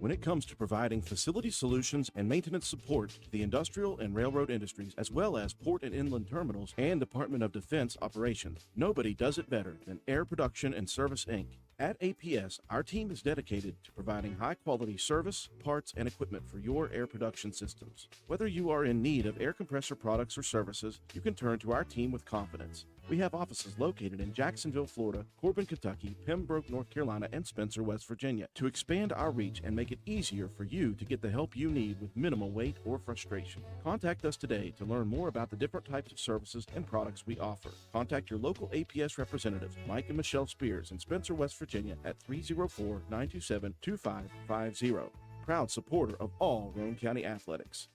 when it comes to providing facility solutions and maintenance support to the industrial and railroad industries, as well as port and inland terminals and Department of Defense operations. Nobody does it better than Air Production and Service, Inc. At APS, our team is dedicated to providing high-quality service, parts, and equipment for your air production systems. Whether you are in need of air compressor products or services, you can turn to our team with confidence. We have offices located in Jacksonville, Florida, Corbin, Kentucky, Pembroke, North Carolina, and Spencer, West Virginia, to expand our reach and make it easier for you to get the help you need with minimal wait or frustration. Contact us today to learn more about the different types of services and products we offer. Contact your local APS representatives, Mike and Michelle Spears, in Spencer, West Virginia, at 304-927-2550. Proud supporter of all Roane County athletics.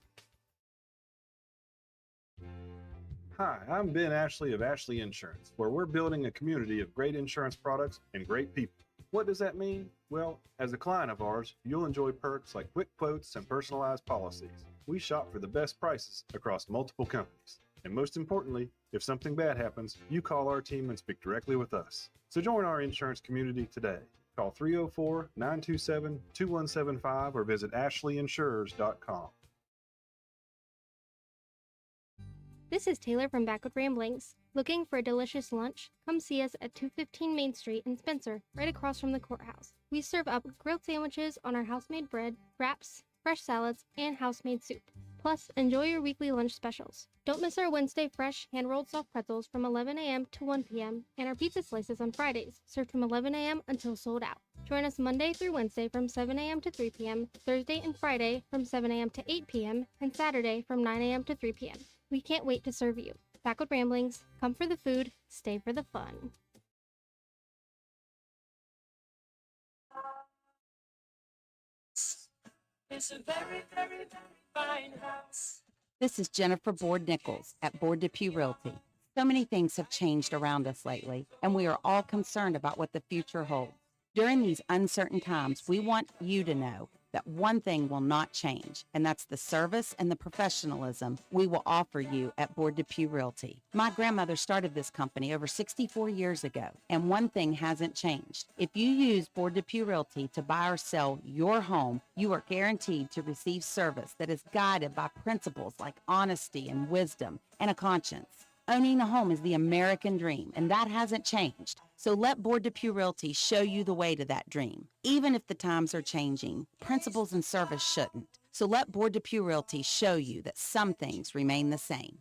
Hi, I'm Ben Ashley of Ashley Insurance, where we're building a community of great insurance products and great people. What does that mean? Well, as a client of ours, you'll enjoy perks like quick quotes and personalized policies. We shop for the best prices across multiple companies. And most importantly, if something bad happens, you call our team and speak directly with us. So join our insurance community today. Call 304-927-2175 or visit ashleyinsurers.com. This is Taylor from Backwood Ramblings. Looking for a delicious lunch? Come see us at 215 Main Street in Spencer, right across from the courthouse. We serve up grilled sandwiches on our house-made bread, wraps, fresh salads, and house-made soup. Plus, enjoy your weekly lunch specials. Don't miss our Wednesday fresh hand-rolled soft pretzels from 11 a.m. to 1 p.m. and our pizza slices on Fridays, served from 11 a.m. until sold out. Join us Monday through Wednesday from 7 a.m. to 3 p.m., Thursday and Friday from 7 a.m. to 8 p.m., and Saturday from 9 a.m. to 3 p.m. We can't wait to serve you. Backwood Ramblings, come for the food, stay for the fun. It's a very, very, very fine house. This is Jennifer Board Nichols at Board Depew Realty. So many things have changed around us lately, and we are all concerned about what the future holds. During these uncertain times, we want you to know that one thing will not change, and that's the service and the professionalism we will offer you at Board Depew Realty. My grandmother started this company over 64 years ago, and one thing hasn't changed. If you use Board Depew Realty to buy or sell your home, you are guaranteed to receive service that is guided by principles like honesty and wisdom and a conscience. Owning a home is the American dream, and that hasn't changed. So let Board Depew Realty show you the way to that dream. Even if the times are changing, principles and service shouldn't. So let Board Depew Realty show you that some things remain the same.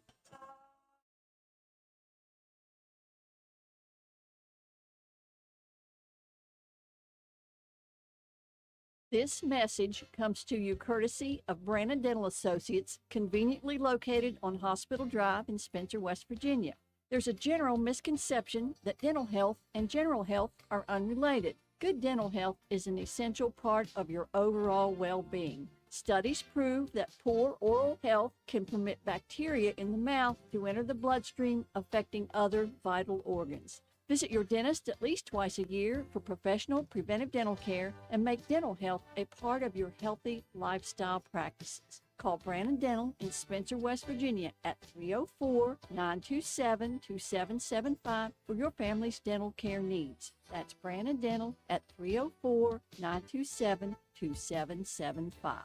This message comes to you courtesy of Brandon Dental Associates, conveniently located on Hospital Drive in Spencer, West Virginia. There's a general misconception that dental health and general health are unrelated. Good dental health is an essential part of your overall well-being. Studies prove that poor oral health can permit bacteria in the mouth to enter the bloodstream, affecting other vital organs. Visit your dentist at least twice a year for professional preventive dental care and make dental health a part of your healthy lifestyle practices. Call Brandon Dental in Spencer, West Virginia at 304-927-2775 for your family's dental care needs. That's Brandon Dental at 304-927-2775.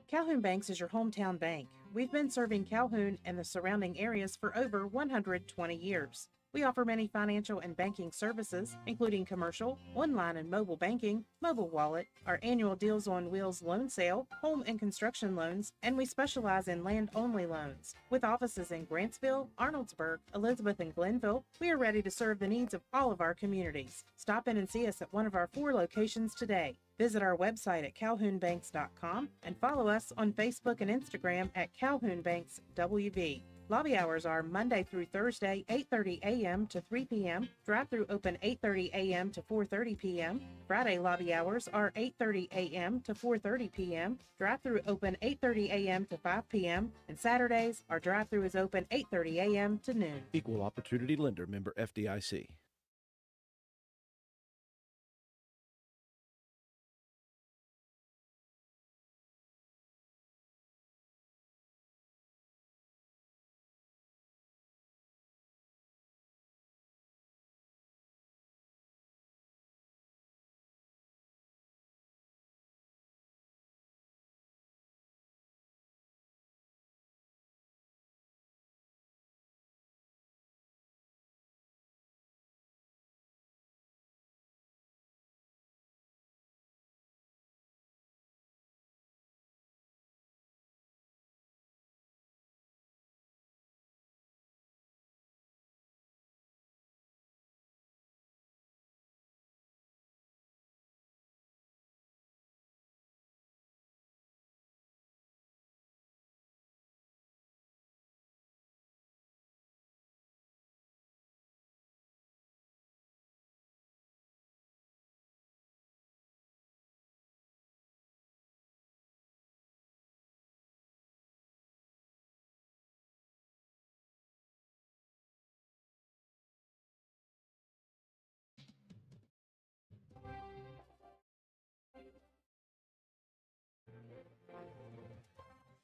Calhoun Banks is your hometown bank. We've been serving Calhoun and the surrounding areas for over 120 years. We offer many financial and banking services, including commercial, online and mobile banking, mobile wallet, our annual Deals on Wheels loan sale, home and construction loans, and we specialize in land-only loans. With offices in Grantsville, Arnoldsburg, Elizabeth, and Glenville, we are ready to serve the needs of all of our communities. Stop in and see us at one of our 4 locations today. Visit our website at calhounbanks.com and follow us on Facebook and Instagram at Calhoun Banks WV. Lobby hours are Monday through Thursday, 8:30 a.m. to 3 p.m. Drive-through open 8:30 a.m. to 4:30 p.m. Friday lobby hours are 8:30 a.m. to 4:30 p.m. Drive-through open 8:30 a.m. to 5 p.m. And Saturdays, our drive-through is open 8:30 a.m. to noon. Equal Opportunity Lender, member FDIC.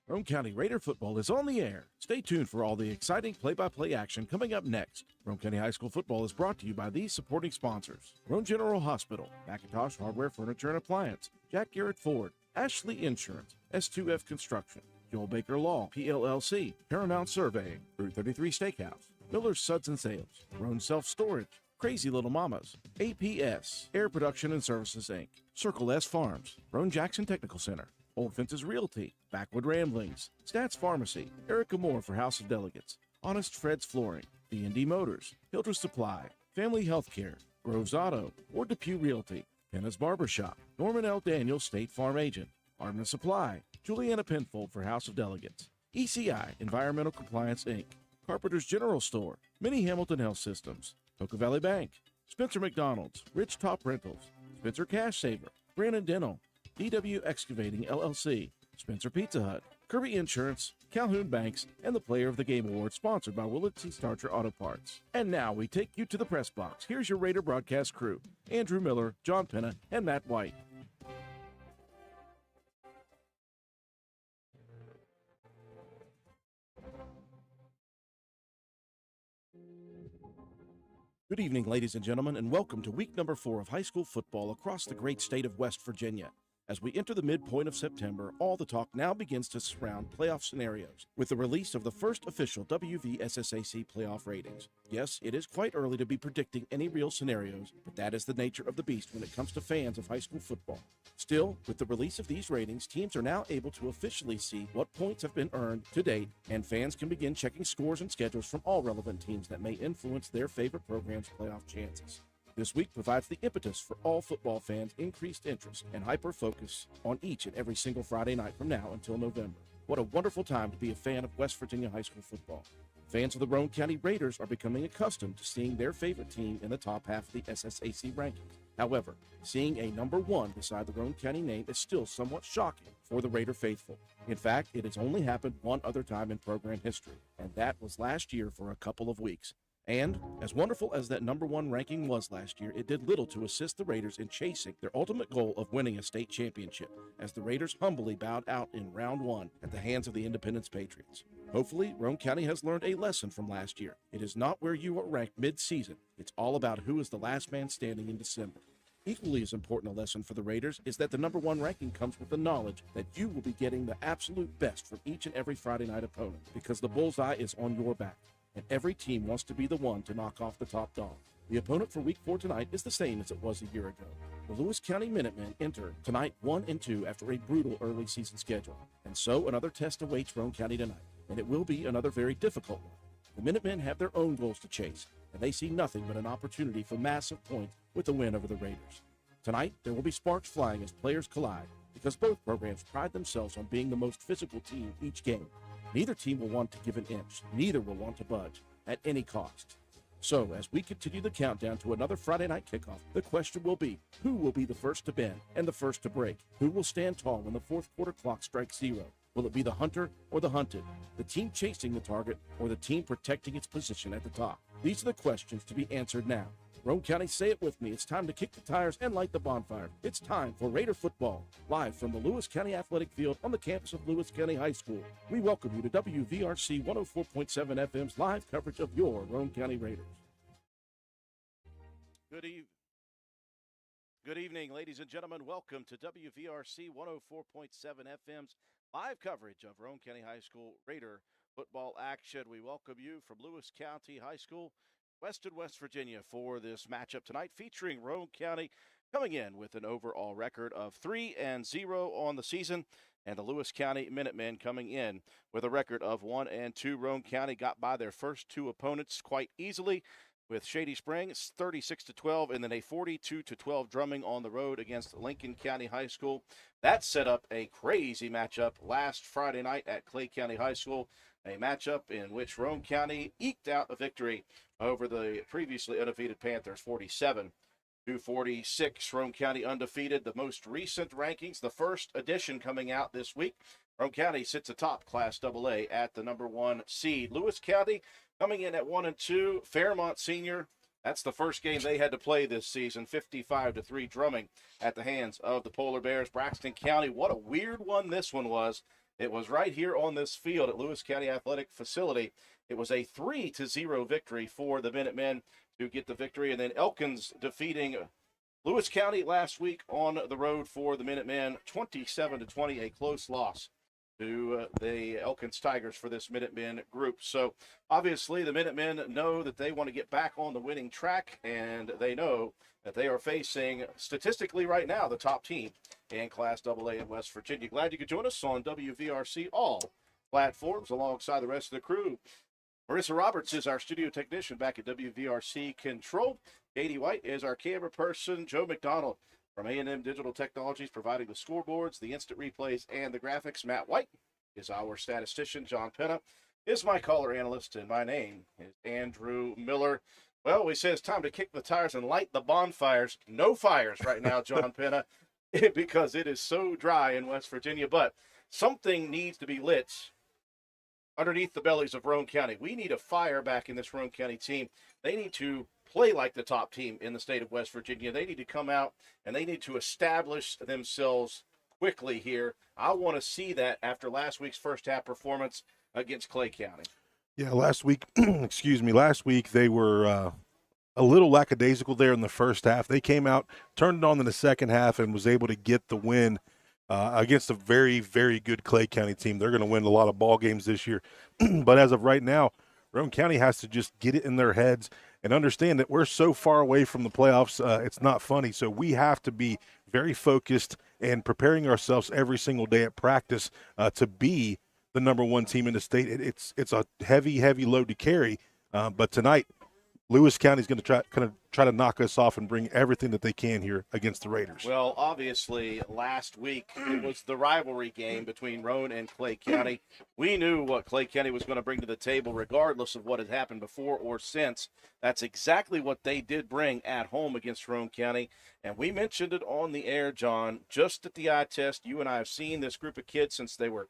Roane County Raider football is on the air. Stay tuned for all the exciting play-by-play action coming up next. Roane County High School football is brought to you by these supporting sponsors: Roane General Hospital, McIntosh Hardware, Furniture, and Appliance, Jack Garrett Ford, Ashley Insurance, S2F Construction, Joel Baker Law, PLLC, Paramount Surveying, Route 33 Steakhouse, Miller's Suds and Sales, Roane Self Storage, Crazy Little Mamas, APS, Air Production and Services, Inc., Circle S Farms, Roane Jackson Technical Center, Old Fences Realty, Backwood Ramblings, Stats Pharmacy, Erica Moore for House of Delegates, Honest Fred's Flooring, D&D Motors, Hildreth Supply, Family Healthcare, Groves Auto, Ward Depew Realty, Penna's Barbershop, Norman L. Daniels State Farm Agent, Armin Supply, Juliana Penfold for House of Delegates, ECI Environmental Compliance, Inc., Carpenter's General Store, Mini Hamilton Health Systems, Poca Valley Bank, Spencer McDonald's, Rich Top Rentals, Spencer Cash Saver, Brandon Dental, DW Excavating LLC, Spencer Pizza Hut, Kirby Insurance, Calhoun Banks, and the Player of the Game Award sponsored by Willett C. Starcher Auto Parts. And now we take you to the press box. Here's your Raider broadcast crew: Andrew Miller, John Penna, and Matt White. Good evening, ladies and gentlemen, and welcome to week number 4 of high school football across the great state of West Virginia. As we enter the midpoint of September, all the talk now begins to surround playoff scenarios with the release of the first official WVSSAC playoff ratings. Yes, it is quite early to be predicting any real scenarios, but that is the nature of the beast when it comes to fans of high school football. Still, with the release of these ratings, teams are now able to officially see what points have been earned to date, and fans can begin checking scores and schedules from all relevant teams that may influence their favorite program's playoff chances. This week provides the impetus for all football fans' increased interest and hyper-focus on each and every single Friday night from now until November. What a wonderful time to be a fan of West Virginia high school football. Fans of the Roane County Raiders are becoming accustomed to seeing their favorite team in the top half of the SSAC rankings. However, seeing a number 1 beside the Roane County name is still somewhat shocking for the Raider faithful. In fact, it has only happened one other time in program history, and that was last year for a couple of weeks. And, as wonderful as that number 1 ranking was last year, it did little to assist the Raiders in chasing their ultimate goal of winning a state championship, as the Raiders humbly bowed out in round 1 at the hands of the Independence Patriots. Hopefully, Roane County has learned a lesson from last year. It is not where you are ranked mid-season. It's all about who is the last man standing in December. Equally as important a lesson for the Raiders is that the number 1 ranking comes with the knowledge that you will be getting the absolute best from each and every Friday night opponent, because the bullseye is on your back, and every team wants to be the one to knock off the top dog. The opponent for week 4 tonight is the same as it was a year ago. The Lewis County Minutemen enter tonight 1-2 after a brutal early season schedule, and so another test awaits Roane County tonight, and it will be another very difficult one. The Minutemen have their own goals to chase, and they see nothing but an opportunity for massive points with the win over the Raiders. Tonight, there will be sparks flying as players collide, because both programs pride themselves on being the most physical team each game. Neither team will want to give an inch. Neither will want to budge at any cost. So, as we continue the countdown to another Friday night kickoff, the question will be, who will be the first to bend and the first to break? Who will stand tall when the fourth quarter clock strikes 0? Will it be the hunter or the hunted? The team chasing the target or the team protecting its position at the top? These are the questions to be answered now. Roane County, say it with me. It's time to kick the tires and light the bonfire. It's time for Raider football, live from the Lewis County Athletic Field on the campus of Lewis County High School. We welcome you to WVRC 104.7 FM's live coverage of your Roane County Raiders. Good evening, ladies and gentlemen. Welcome to WVRC 104.7 FM's live coverage of Roane County High School Raider football action. We welcome you from Lewis County High School, Weston, West Virginia, for this matchup tonight, featuring Roane County coming in with an overall record of 3-0 on the season, and the Lewis County Minutemen coming in with a record of 1-2. Roane County got by their first 2 opponents quite easily, with Shady Springs 36-12, and then a 42-12 drumming on the road against Lincoln County High School. That set up a crazy matchup last Friday night at Clay County High School, a matchup in which Roane County eked out a victory over the previously undefeated Panthers, 47-46. Roane County undefeated. The most recent rankings, the first edition coming out this week, Roane County sits atop Class AA at the number 1 seed. Lewis County coming in at 1-2. Fairmont Senior, that's the first game they had to play this season, 55-3 drumming at the hands of the Polar Bears. Braxton County, what a weird one this one was, It was right here on this field at Lewis County Athletic Facility. It was a 3-0 victory for the Minutemen to get the victory. And then Elkins defeating Lewis County last week on the road for the Minutemen, 27-20, a close loss to the Elkins Tigers for this Minutemen group. So obviously the Minutemen know that they want to get back on the winning track, and they know that they are facing, statistically right now, the top team in Class AA in West Virginia. Glad you could join us on WVRC all platforms alongside the rest of the crew. Marissa Roberts is our studio technician back at WVRC Control. Katie White is our camera person. Joe McDonald from A&M Digital Technologies providing the scoreboards, the instant replays, and the graphics. Matt White is our statistician. John Penna is my caller analyst, and my name is Andrew Miller. Well, we say it's time to kick the tires and light the bonfires. No fires right now, John Penna, because it is so dry in West Virginia. But something needs to be lit underneath the bellies of Roane County. We need a fire back in this Roane County team. They need to play like the top team in the state of West Virginia. They need to come out and they need to establish themselves quickly here. I want to see that after last week's first half performance against Clay County. Yeah, last week, last week they were a little lackadaisical there in the first half. They came out, turned it on in the second half, and was able to get the win against a very, very good Clay County team. They're going to win a lot of ball games this year. But as of right now, Roane County has to just get it in their heads and understand that we're so far away from the playoffs, it's not funny. So we have to be very focused and preparing ourselves every single day at practice to be the number one team in the state. It's a heavy load to carry. But tonight, Lewis County is going to try to knock us off and bring everything that they can here against the Raiders. Well, obviously, last week it was the rivalry game between Roane and Clay County. We knew what Clay County was going to bring to the table regardless of what had happened before or since. That's exactly what they did bring at home against Roane County. And we mentioned it on the air, John, just at the eye test. You and I have seen this group of kids since they were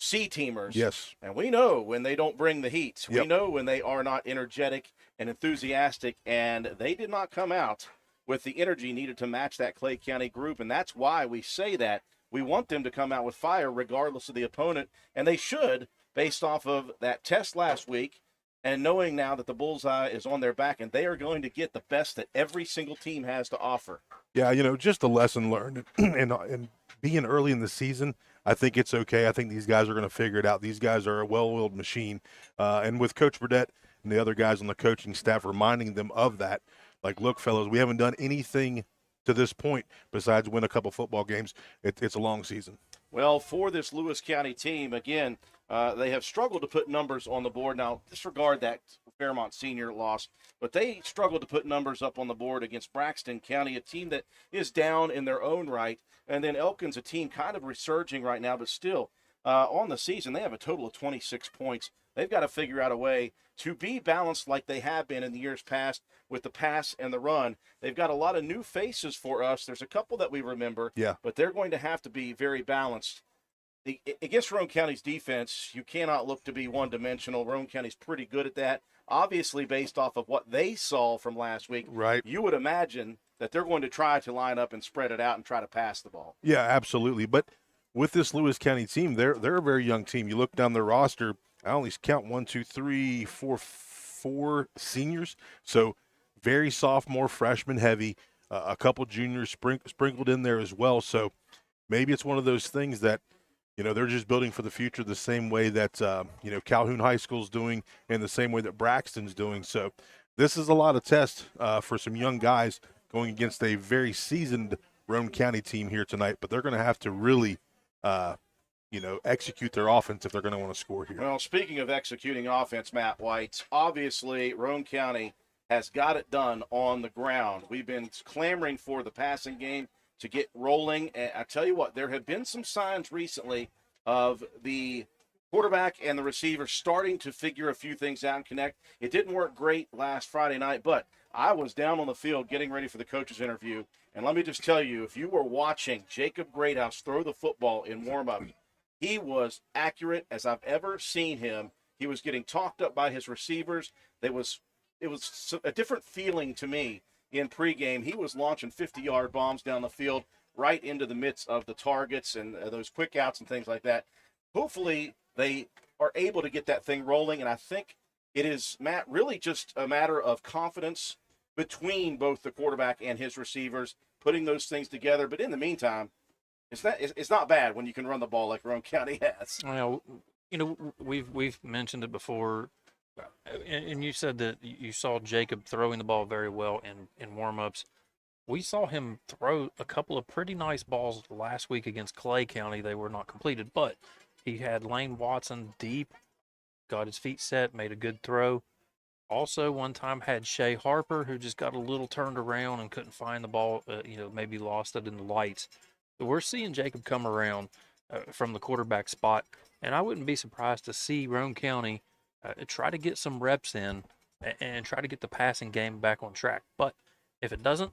C-teamers. Yes. And we know when they don't bring the heat. Yep. We know when they are not energetic and enthusiastic, and they did not come out with the energy needed to match that Clay County group, and that's why we say that. We want them to come out with fire regardless of the opponent, and they should, based off of that test last week and knowing now that the bullseye is on their back, and they are going to get the best that every single team has to offer. Yeah, just a lesson learned. and being early in the season, I think it's okay. I think these guys are going to figure it out. These guys are a well-oiled machine. And with Coach Burdett and the other guys on the coaching staff reminding them of that, like, look, fellas, we haven't done anything to this point besides win a couple football games. It's a long season. Well, for this Lewis County team, again, they have struggled to put numbers on the board. Now, disregard that Fairmont Senior loss, but they struggled to put numbers up on the board against Braxton County, a team that is down in their own right. And then Elkins, a team kind of resurging right now, but still on the season, they have a total of 26 points. They've got to figure out a way to be balanced like they have been in the years past with the pass and the run. They've got a lot of new faces for us. There's a couple that we remember, but they're going to have to be very balanced. Against Roane County's defense, you cannot look to be one-dimensional. Roane County's pretty good at that. Obviously, based off of what they saw from last week, right, you would imagine that they're going to try to line up and spread it out and try to pass the ball. Yeah, absolutely. But with this Lewis County team, they're a very young team. You look down their roster, I only count 4 seniors. So very sophomore, freshman heavy, a couple juniors sprinkled in there as well. So maybe it's one of those things that, they're just building for the future the same way that, Calhoun High School's doing and the same way that Braxton's doing. So this is a lot of test for some young guys going against a very seasoned Roane County team here tonight. But they're going to have to really, execute their offense if they're going to want to score here. Well, speaking of executing offense, Matt White, obviously Roane County has got it done on the ground. We've been clamoring for the passing game to get rolling. And I tell you what, there have been some signs recently of the quarterback and the receiver starting to figure a few things out and connect. It didn't work great last Friday night, but I was down on the field getting ready for the coach's interview. And let me just tell you, if you were watching Jacob Greathouse throw the football in warm-up, he was accurate as I've ever seen him. He was getting talked up by his receivers. It was a different feeling to me in pregame. He was launching 50-yard bombs down the field right into the midst of the targets and those quick outs and things like that. Hopefully they are able to get that thing rolling, and I think it is, Matt, really just a matter of confidence between both the quarterback and his receivers, putting those things together. But in the meantime, it's not bad when you can run the ball like Roane County has. Well, we've mentioned it before, and you said that you saw Jacob throwing the ball very well in warm-ups. We saw him throw a couple of pretty nice balls last week against Clay County. They were not completed, but he had Lane Watson deep, got his feet set, made a good throw. Also, one time had Shea Harper, who just got a little turned around and couldn't find the ball, maybe lost it in the lights. So we're seeing Jacob come around from the quarterback spot, and I wouldn't be surprised to see Roane County try to get some reps in and try to get the passing game back on track. But if it doesn't,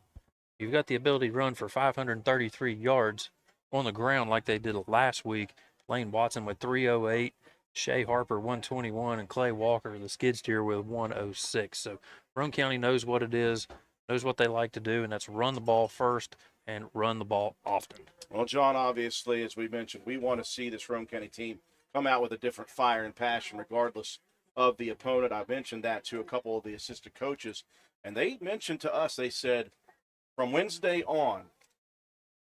you've got the ability to run for 533 yards on the ground like they did last week. Lane Watson with 308, Shea Harper 121, and Clay Walker, the skid steer, with 106. So Roane County knows what it is, knows what they like to do, and that's run the ball first and run the ball often. Well, John, obviously, as we mentioned, we want to see this Roane County team come out with a different fire and passion regardless of the opponent. I mentioned that to a couple of the assistant coaches, and they mentioned to us, they said, from Wednesday on,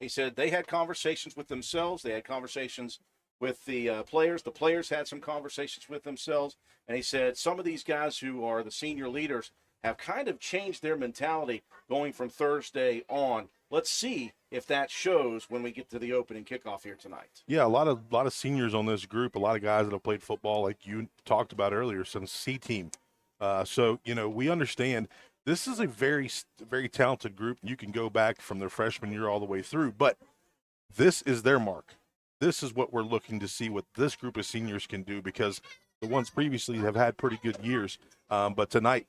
he said they had conversations with themselves. They had conversations with the players. The players had some conversations with themselves. And he said some of these guys who are the senior leaders have kind of changed their mentality going from Thursday on. Let's see if that shows when we get to the opening kickoff here tonight. Yeah, a lot of seniors on this group, a lot of guys that have played football, like you talked about earlier, some C team. So, we understand this is a very, very talented group. You can go back from their freshman year all the way through, but this is their mark. This is what we're looking to see what this group of seniors can do, because the ones previously have had pretty good years. But tonight,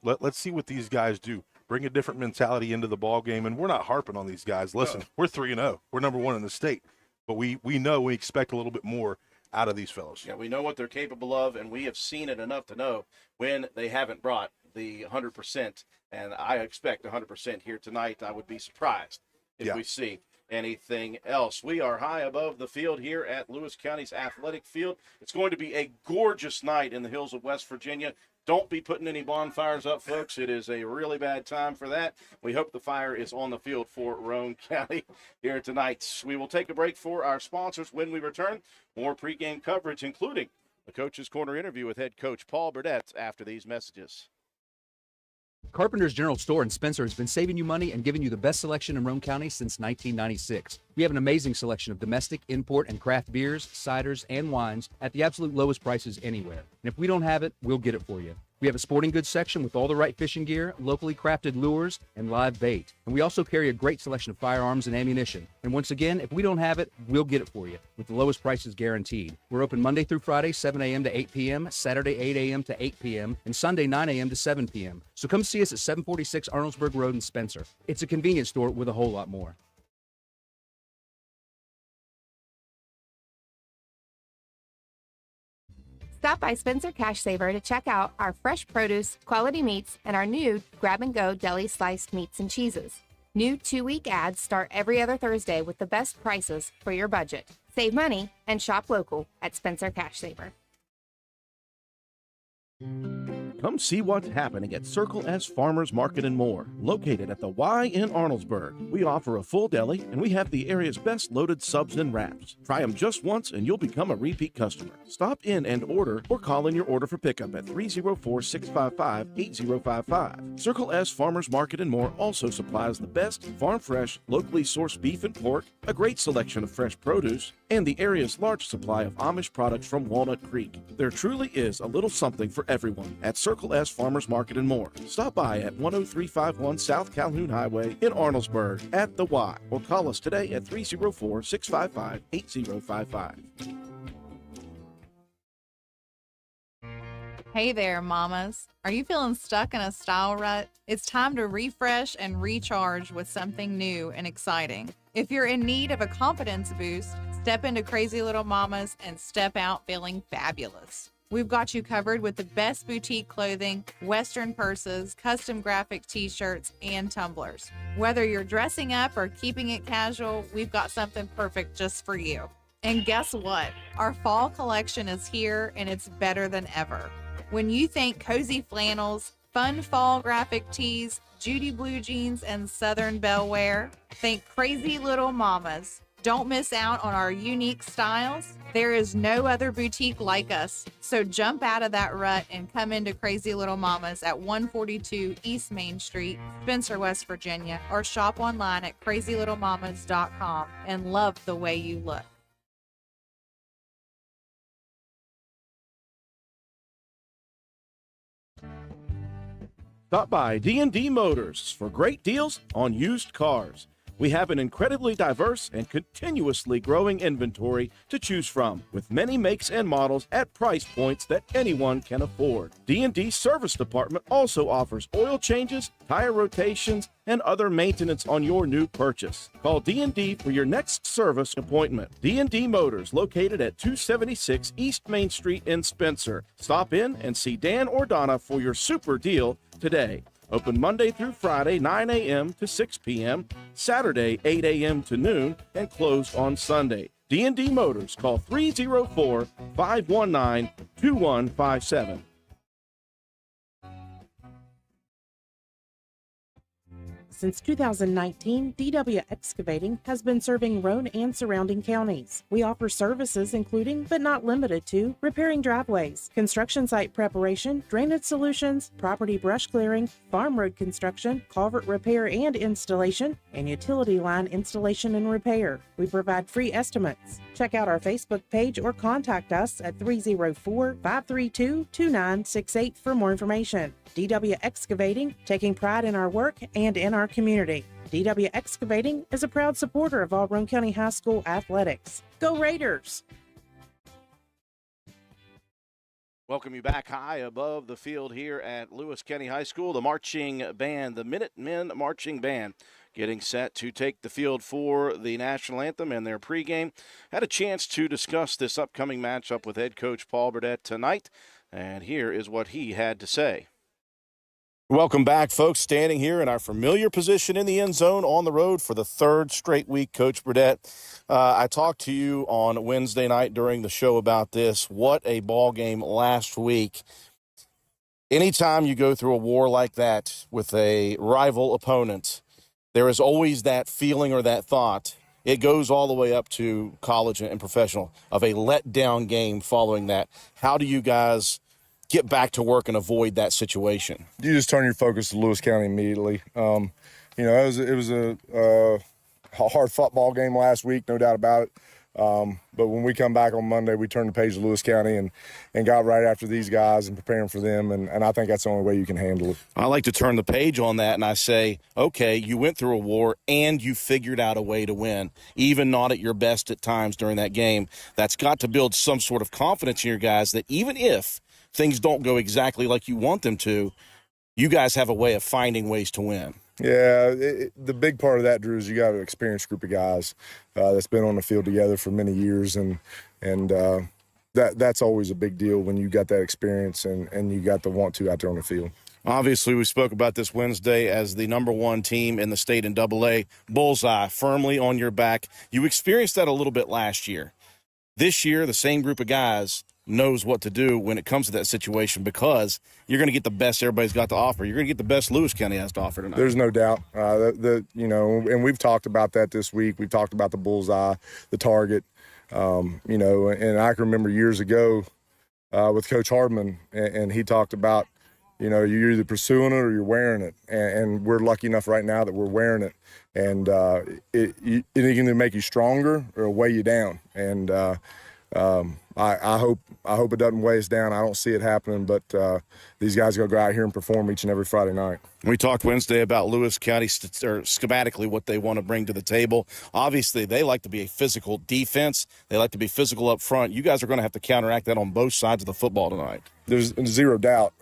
let's see what these guys do. Bring a different mentality into the ball game, and we're not harping on these guys. Listen, we're 3-0. We're number one in the state, but we know we expect a little bit more out of these fellows. Yeah, we know what they're capable of, and we have seen it enough to know when they haven't brought the 100%, and I expect 100% here tonight. I would be surprised if we see anything else. We are high above the field here at Lewis County's athletic field. It's going to be a gorgeous night in the hills of West Virginia. Don't be putting any bonfires up, folks. It is a really bad time for that. We hope the fire is on the field for Roane County here tonight. We will take a break for our sponsors. When we return, more pregame coverage, including the Coach's Corner interview with head coach Paul Burdett after these messages. Carpenter's General Store in Spencer has been saving you money and giving you the best selection in Roane County since 1996. We have an amazing selection of domestic, import, and craft beers, ciders, and wines at the absolute lowest prices anywhere. And if we don't have it, we'll get it for you. We have a sporting goods section with all the right fishing gear, locally crafted lures, and live bait. And we also carry a great selection of firearms and ammunition. And once again, if we don't have it, we'll get it for you with the lowest prices guaranteed. We're open Monday through Friday, 7 a.m. to 8 p.m., Saturday, 8 a.m. to 8 p.m., and Sunday, 9 a.m. to 7 p.m. So come see us at 746 Arnoldsburg Road in Spencer. It's a convenience store with a whole lot more. Stop by Spencer Cash Saver to check out our fresh produce, quality meats, and our new grab-and-go deli sliced meats and cheeses. New 2-week ads start every other Thursday with the best prices for your budget. Save money and shop local at Spencer Cash Saver. Come see what's happening at Circle S Farmers Market and More, located at the Y in Arnoldsburg. We offer a full deli, and we have the area's best loaded subs and wraps. Try them just once, and you'll become a repeat customer. Stop in and order, or call in your order for pickup at 304-655-8055. Circle S Farmers Market and More also supplies the best farm-fresh, locally sourced beef and pork, a great selection of fresh produce, and the area's large supply of Amish products from Walnut Creek. There truly is a little something for everyone at Circle S Farmers Market and More. Stop by at 10351 South Calhoun Highway in Arnoldsburg at the Y, or call us today at 304-655-8055. Hey there, mamas. Are you feeling stuck in a style rut? It's time to refresh and recharge with something new and exciting. If you're in need of a confidence boost, step into Crazy Little Mamas and step out feeling fabulous. We've got you covered with the best boutique clothing, Western purses, custom graphic t-shirts, and tumblers. Whether you're dressing up or keeping it casual, we've got something perfect just for you. And guess what? Our fall collection is here, and it's better than ever. When you think cozy flannels, fun fall graphic tees, Judy blue jeans, and Southern Belle wear, think Crazy Little Mamas. Don't miss out on our unique styles. There is no other boutique like us. So jump out of that rut and come into Crazy Little Mamas at 142 East Main Street, Spencer, West Virginia, or shop online at crazylittlemamas.com and love the way you look. Stop by D&D Motors for great deals on used cars. We have an incredibly diverse and continuously growing inventory to choose from, with many makes and models at price points that anyone can afford. D&D Service Department also offers oil changes, tire rotations, and other maintenance on your new purchase. Call D&D for your next service appointment. D&D Motors, located at 276 East Main Street in Spencer. Stop in and see Dan or Donna for your super deal today. Open Monday through Friday, 9 a.m. to 6 p.m., Saturday, 8 a.m. to noon, and closed on Sunday. D&D Motors, call 304-519-2157. Since 2019, DW Excavating has been serving Roane and surrounding counties. We offer services including, but not limited to, repairing driveways, construction site preparation, drainage solutions, property brush clearing, farm road construction, culvert repair and installation, and utility line installation and repair. We provide free estimates. Check out our Facebook page or contact us at 304-532-2968 for more information. DW Excavating, taking pride in our work and in our community. DW Excavating is a proud supporter of all Roane County High School athletics. Go Raiders! Welcome you back high above the field here at Lewis County High School. The marching band, the Minutemen Marching Band, getting set to take the field for the national anthem and their pregame. Had a chance to discuss this upcoming matchup with head coach Paul Burdett tonight, and here is what he had to say. Welcome back, folks. Standing here in our familiar position in the end zone on the road for the third straight week, Coach Burdett. I talked to you on Wednesday night during the show about this. What a ball game last week. Anytime you go through a war like that with a rival opponent, there is always that feeling or that thought. It goes all the way up to college and professional of a letdown game following that. How do you guys get back to work and avoid that situation? You just turn your focus to Lewis County immediately. It was a hard football game last week, no doubt about it. But when we come back on Monday, we turn the page to Lewis County and got right after these guys and preparing for them, and I think that's the only way you can handle it. I like to turn the page on that, and I say, okay, you went through a war and you figured out a way to win, even not at your best at times during that game. That's got to build some sort of confidence in your guys that even if things don't go exactly like you want them to, you guys have a way of finding ways to win. Yeah, the big part of that, Drew, is you got an experienced group of guys that's been on the field together for many years, and that's always a big deal when you got that experience and you got the want to out there on the field. Obviously, we spoke about this Wednesday as the number one team in the state in AA. Bullseye, firmly on your back. You experienced that a little bit last year. This year, the same group of guys knows what to do when it comes to that situation, because you're going to get the best everybody's got to offer. You're going to get the best Lewis County has to offer tonight. There's no doubt. And we've talked about that this week. We've talked about the bullseye, the target, and I can remember years ago with Coach Hardman, and he talked about, you're either pursuing it or you're wearing it, and we're lucky enough right now that we're wearing it, and it can either make you stronger or weigh you down, and I hope it doesn't weigh us down. I don't see it happening, but these guys are going to go out here and perform each and every Friday night. We talked Wednesday about Lewis County schematically what they want to bring to the table. Obviously, they like to be a physical defense. They like to be physical up front. You guys are going to have to counteract that on both sides of the football tonight. There's zero doubt.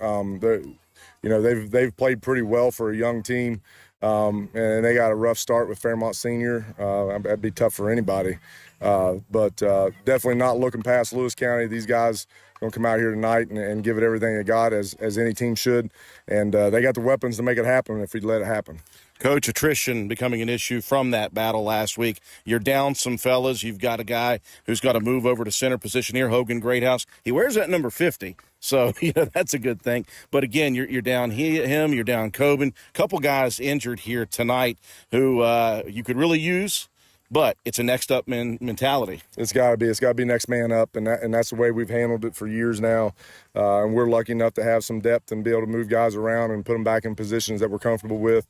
They've played pretty well for a young team. and they got a rough start with Fairmont Senior. That'd be tough for anybody. But definitely not looking past Lewis County. These guys going to come out here tonight and give it everything they got, as any team should. And they got the weapons to make it happen if we let it happen. Coach, attrition becoming an issue from that battle last week. You're down some fellas. You've got a guy who's got to move over to center position here, Hogan Greathouse. He wears that number 50, so that's a good thing. But again, you're down him, you're down Coben. Couple guys injured here tonight who you could really use. But it's a next up mentality. It's got to be next man up, and that's the way we've handled it for years now. And we're lucky enough to have some depth and be able to move guys around and put them back in positions that we're comfortable with.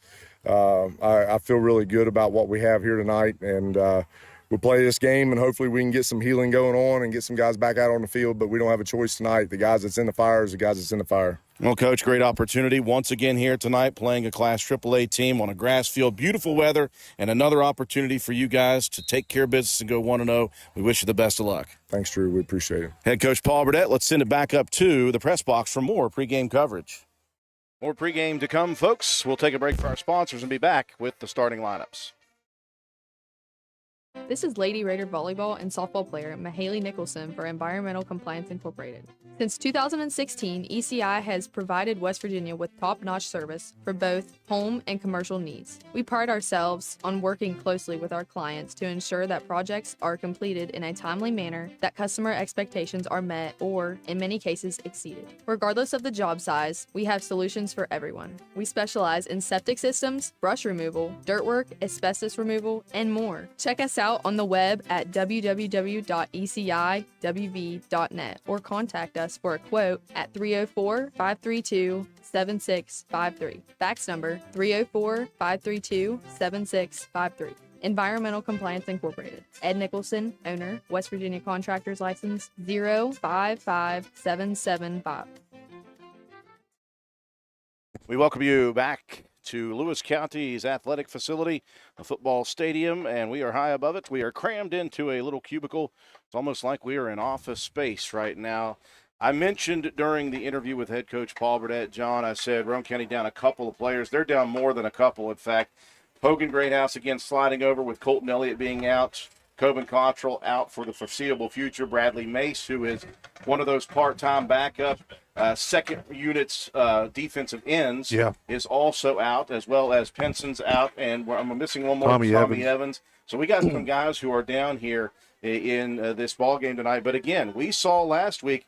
I feel really good about what we have here tonight, and we'll play this game, and hopefully we can get some healing going on and get some guys back out on the field. But we don't have a choice tonight. The guys that's in the fire is the guys that's in the fire. Well, Coach, great opportunity once again here tonight, playing a Class AAA team on a grass field. Beautiful weather, and another opportunity for you guys to take care of business and go 1-0. We wish you the best of luck. Thanks, Drew. We appreciate it. Head Coach Paul Burdett, let's send it back up to the press box for more pregame coverage. More pregame to come, folks. We'll take a break for our sponsors and be back with the starting lineups. This is Lady Raider volleyball and softball player Mahaley Nicholson for Environmental Compliance Incorporated. Since 2016, ECI has provided West Virginia with top-notch service for both home and commercial needs. We pride ourselves on working closely with our clients to ensure that projects are completed in a timely manner, that customer expectations are met or, in many cases, exceeded. Regardless of the job size, we have solutions for everyone. We specialize in septic systems, brush removal, dirt work, asbestos removal, and more. Check us out on the web at www.eciwv.net or contact us for a quote at 304-532-7653. Fax number 304-532-7653. Environmental Compliance Incorporated. Ed Nicholson, owner, West Virginia Contractors License 055775. We welcome you back to Lewis County's athletic facility, a football stadium, and we are high above it. We are crammed into a little cubicle. It's almost like we are in office space right now. I mentioned during the interview with head coach Paul Burdett, John, I said Roane County down a couple of players. They're down more than a couple, in fact. Hogan Greathouse again sliding over with Colton Elliott being out. Coben Cottrell out for the foreseeable future. Bradley Mace, who is one of those part-time backup second unit's defensive ends, is also out, as well as Penson's out, and I'm missing one more, Tommy Evans. So we got some guys who are down here in this ball game tonight. But again, we saw last week,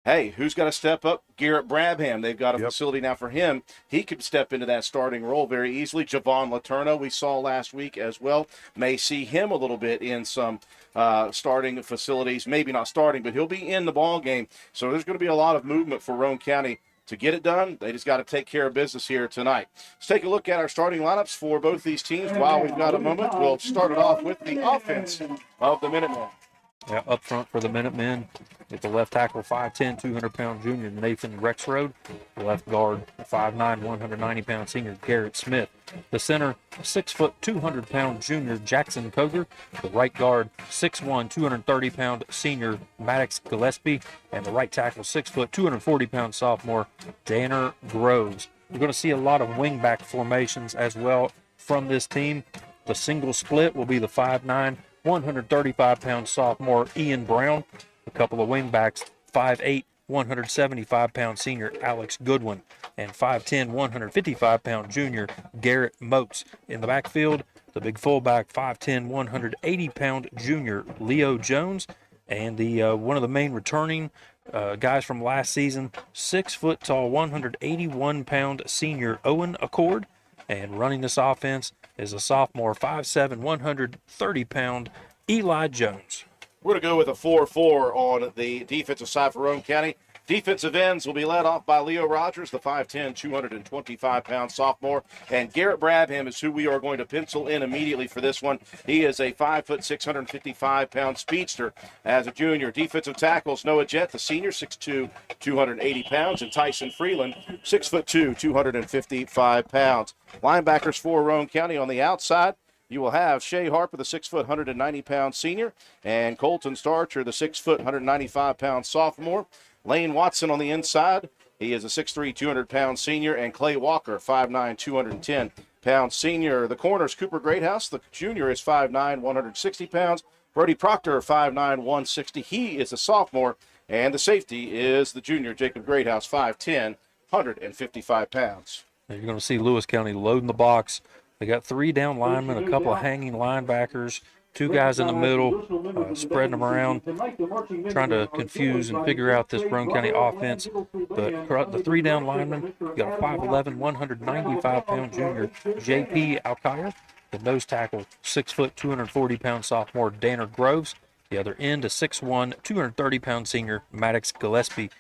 hey, who's got to step up? Garrett Brabham. They've got a facility now for him. He could step into that starting role very easily. Javon Letourneau, we saw last week as well. May see him a little bit in some starting facilities. Maybe not starting, but he'll be in the ball game. So there's going to be a lot of movement for Roane County to get it done. They just got to take care of business here tonight. Let's take a look at our starting lineups for both these teams while we've got a moment. We'll start it off with the offense of the Minutemen. Yeah, up front for the Minutemen, at the left tackle, 5'10", 200-pound junior Nathan Rexroad. The left guard, 5'9", 190-pound senior Garrett Smith. The center, 6 foot, 200-pound junior Jackson Koger. The right guard, 6'1", 230-pound senior Maddox Gillespie. And the right tackle, 6 foot, 240-pound sophomore Danner Groves. We're going to see a lot of wingback formations as well from this team. The single split will be the 5'9", 135-pound sophomore Ian Brown. A couple of wingbacks, 5'8", 175-pound senior Alex Goodwin, and 5'10", 155-pound junior Garrett Moats. In the backfield, the big fullback, 5'10", 180-pound junior Leo Jones, and the one of the main returning guys from last season, 6 foot tall, 181-pound senior Owen Accord. And running this offense is a sophomore, 5'7", 130-pound Eli Jones. We're going to go with a 4-4 on the defensive side for Roane County. Defensive ends will be led off by Leo Rogers, the 5'10", 225-pound sophomore. And Garrett Brabham is who we are going to pencil in immediately for this one. He is a 5', 655-pound speedster as a junior. Defensive tackles, Noah Jett, the senior, 6'2", 280 pounds. And Tyson Freeland, 6'2", 255 pounds. Linebackers for Roane County on the outside. You will have Shea Harper, the 6 foot, 190-pound senior, and Colton Starcher, the 6 foot, 195-pound sophomore. Lane Watson on the inside. He is a 6'3", 200-pound senior, and Clay Walker, 5'9", 210 pound senior. The corners, Cooper Greathouse, the junior, is 5'9", 160 pounds. Brody Proctor, 5'9", 160. He is a sophomore. And the safety is the junior, Jacob Greathouse, 5'10", 155 pounds. You're going to see Lewis County loading the box. They got 3 down linemen, a couple of hanging linebackers, 2 guys in the middle, spreading them around, trying to confuse and figure out this Roane County offense. But the 3 down linemen, you got a 5'11", 195-pound junior, J.P. Alkire. The nose tackle, 6 foot, 240-pound sophomore, Danner Groves. The other end, a 6'1", 230-pound senior, Maddox Gillespie.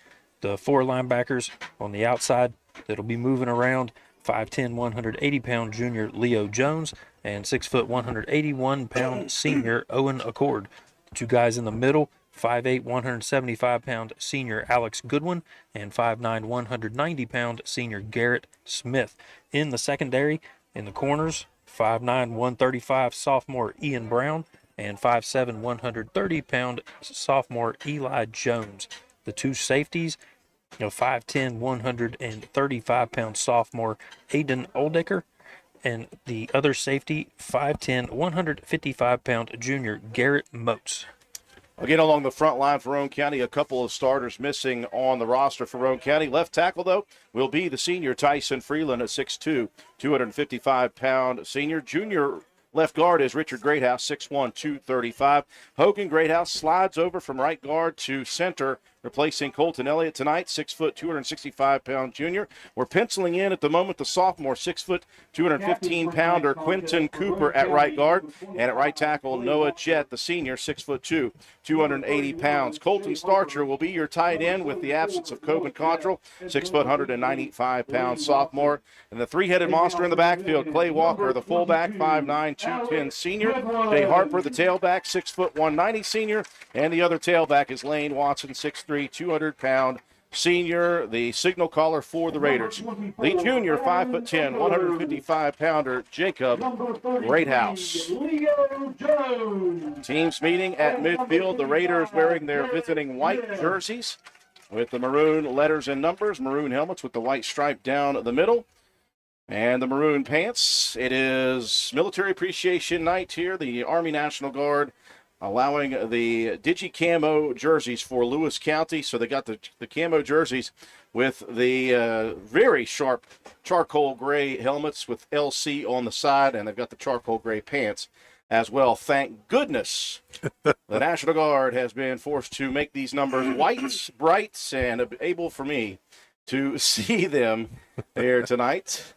The 4 linebackers on the outside that'll be moving around, 5'10", 180-pound junior Leo Jones and 6 foot, 181-pound senior Owen Accord. The 2 guys in the middle, 5'8", 175-pound senior Alex Goodwin and 5'9", 190-pound senior Garrett Smith. In the secondary, in the corners, 5'9", 135 sophomore Ian Brown and 5'7", 130-pound sophomore Eli Jones. The 2 safeties, 5'10", 135-pound sophomore Aiden Oldecker, and the other safety, 5'10", 155-pound junior Garrett Motes. Again, along the front line for Roane County, a couple of starters missing on the roster for Roane County. Left tackle, though, will be the senior Tyson Freeland, a 6'2", 255-pound senior. Junior left guard is Richard Greathouse, 6'1", 235. Hogan Greathouse slides over from right guard to center, replacing Colton Elliott tonight, 6 foot, 265-pound junior. We're penciling in at the moment the sophomore, 6 foot, 215-pounder Quentin Cooper at right guard, and at right tackle Noah Jett, the senior, 6 foot 2, 280 pounds. Colton Starcher will be your tight end with the absence of Coben Cottrell, 6 foot, 195-pound sophomore. And the 3-headed monster in the backfield, Clay Walker, the fullback, 5'9", 210 senior. Jay Harper, the tailback, 6 foot, 190 senior. And the other tailback is Lane Watson, 6'3", 200-pound senior, the signal caller for the Raiders. The junior, 5'10", 155-pounder, Jacob Greathouse. Teams meeting at midfield. The Raiders wearing their visiting white jerseys with the maroon letters and numbers, maroon helmets with the white stripe down the middle, and the maroon pants. It is Military Appreciation Night here. The Army National Guard allowing the Digi-Camo jerseys for Lewis County. So they got the camo jerseys with the very sharp charcoal gray helmets with LC on the side, and they've got the charcoal gray pants as well. Thank goodness the National Guard has been forced to make these numbers white, bright, and able for me to see them there tonight.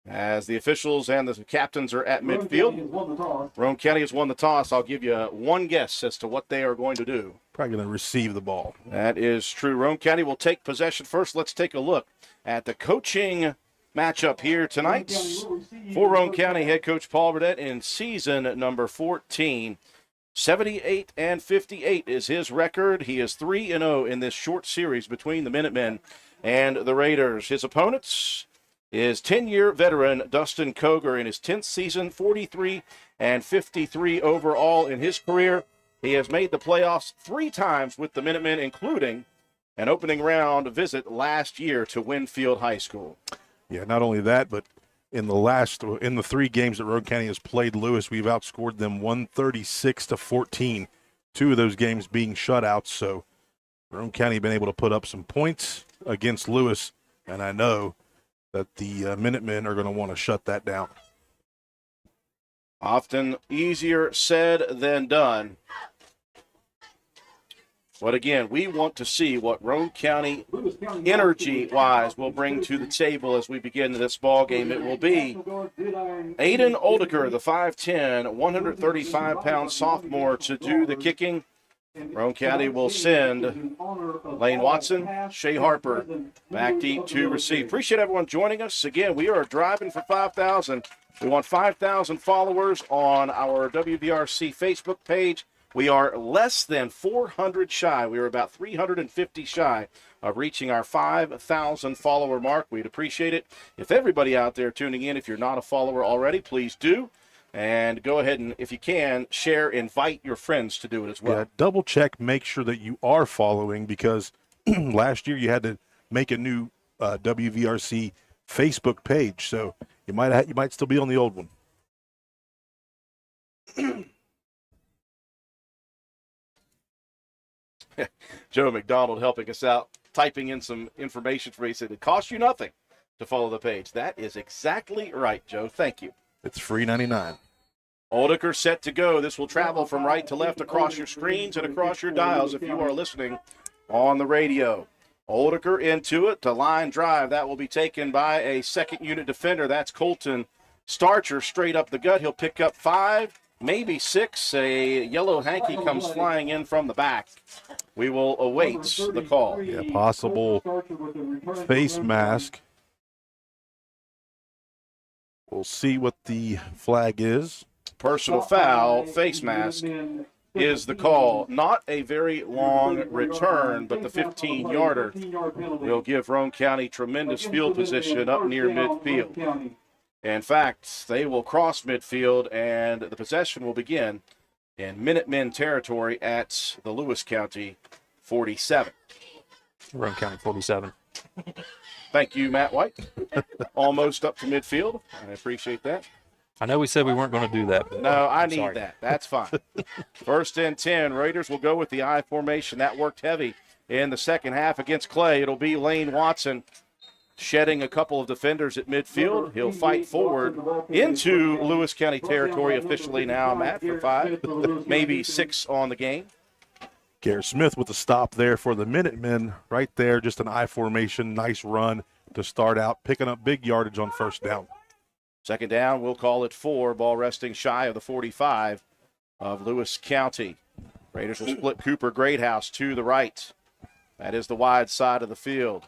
As the officials and the captains are at midfield. Roane County has won the toss. I'll give you one guess as to what they are going to do. Probably going to receive the ball. That is true. Roane County will take possession first. Let's take a look at the coaching matchup here tonight. For Roane County head coach Paul Burdett in season number 14. 78-58 is his record. He is 3-0 in this short series between the Minutemen and the Raiders. His opponents is 10-year veteran Dustin Koger in his 10th season, 43-53 overall in his career. He has made the playoffs 3 times with the Minutemen, including an opening round visit last year to Winfield High School. Yeah, not only that, but in the 3 games that Roane County has played Lewis, we've outscored them 136-14. 2 of those games being shutouts. So Roane County has been able to put up some points against Lewis, and I know that the Minutemen are going to want to shut that down. Often easier said than done. But again, we want to see what Roane County, energy-wise, will bring to the table as we begin this ball game. It will be Aiden Oldecker, the 5'10", 135-pound sophomore, to do the kicking. Roane County will send Lane Watson, Shea Harper back deep to receive. Appreciate everyone joining us. Again, we are driving for 5,000. We want 5,000 followers on our WVRC Facebook page. We are less than 400 shy. We are about 350 shy of reaching our 5,000 follower mark. We'd appreciate it if everybody out there tuning in, if you're not a follower already, please do. And go ahead and, if you can, share, invite your friends to do it as well. Yeah, double check, make sure that you are following, because last year you had to make a new WVRC Facebook page. So you might still be on the old one. Joe McDonald helping us out, typing in some information for me. He said it costs you nothing to follow the page. That is exactly right, Joe. Thank you. It's free 99. Oldicker set to go. This will travel from right to left across your screens and across your dials if you are listening on the radio. Oldicker into it to line drive. That will be taken by a second unit defender. That's Colton Starcher straight up the gut. He'll pick up 5, maybe 6. A yellow hanky comes flying in from the back. We will await the call. Yeah, possible face mask. We'll see what the flag is. Personal foul, face mask is the call. Not a very long return, but the 15-yarder will give Roane County tremendous field position up near midfield. In fact, they will cross midfield, and the possession will begin in Minutemen territory at the Lewis County 47. Roane County 47. Thank you, Matt White. Almost up to midfield. I appreciate that. I know we said we weren't going to do that. But No, I I'm need sorry. that. That's fine. 1st and 10. Raiders will go with the I formation. That worked heavy in the second half against Clay. It'll be Lane Watson shedding a couple of defenders at midfield. He'll fight forward into Lewis County territory officially now, Matt, for 5, maybe 6 on the game. Garrett Smith with the stop there for the Minutemen. Right there, just an I formation. Nice run to start out, picking up big yardage on first down. Second down, we'll call it 4. Ball resting shy of the 45 of Lewis County. Raiders will split Cooper Greathouse to the right. That is the wide side of the field.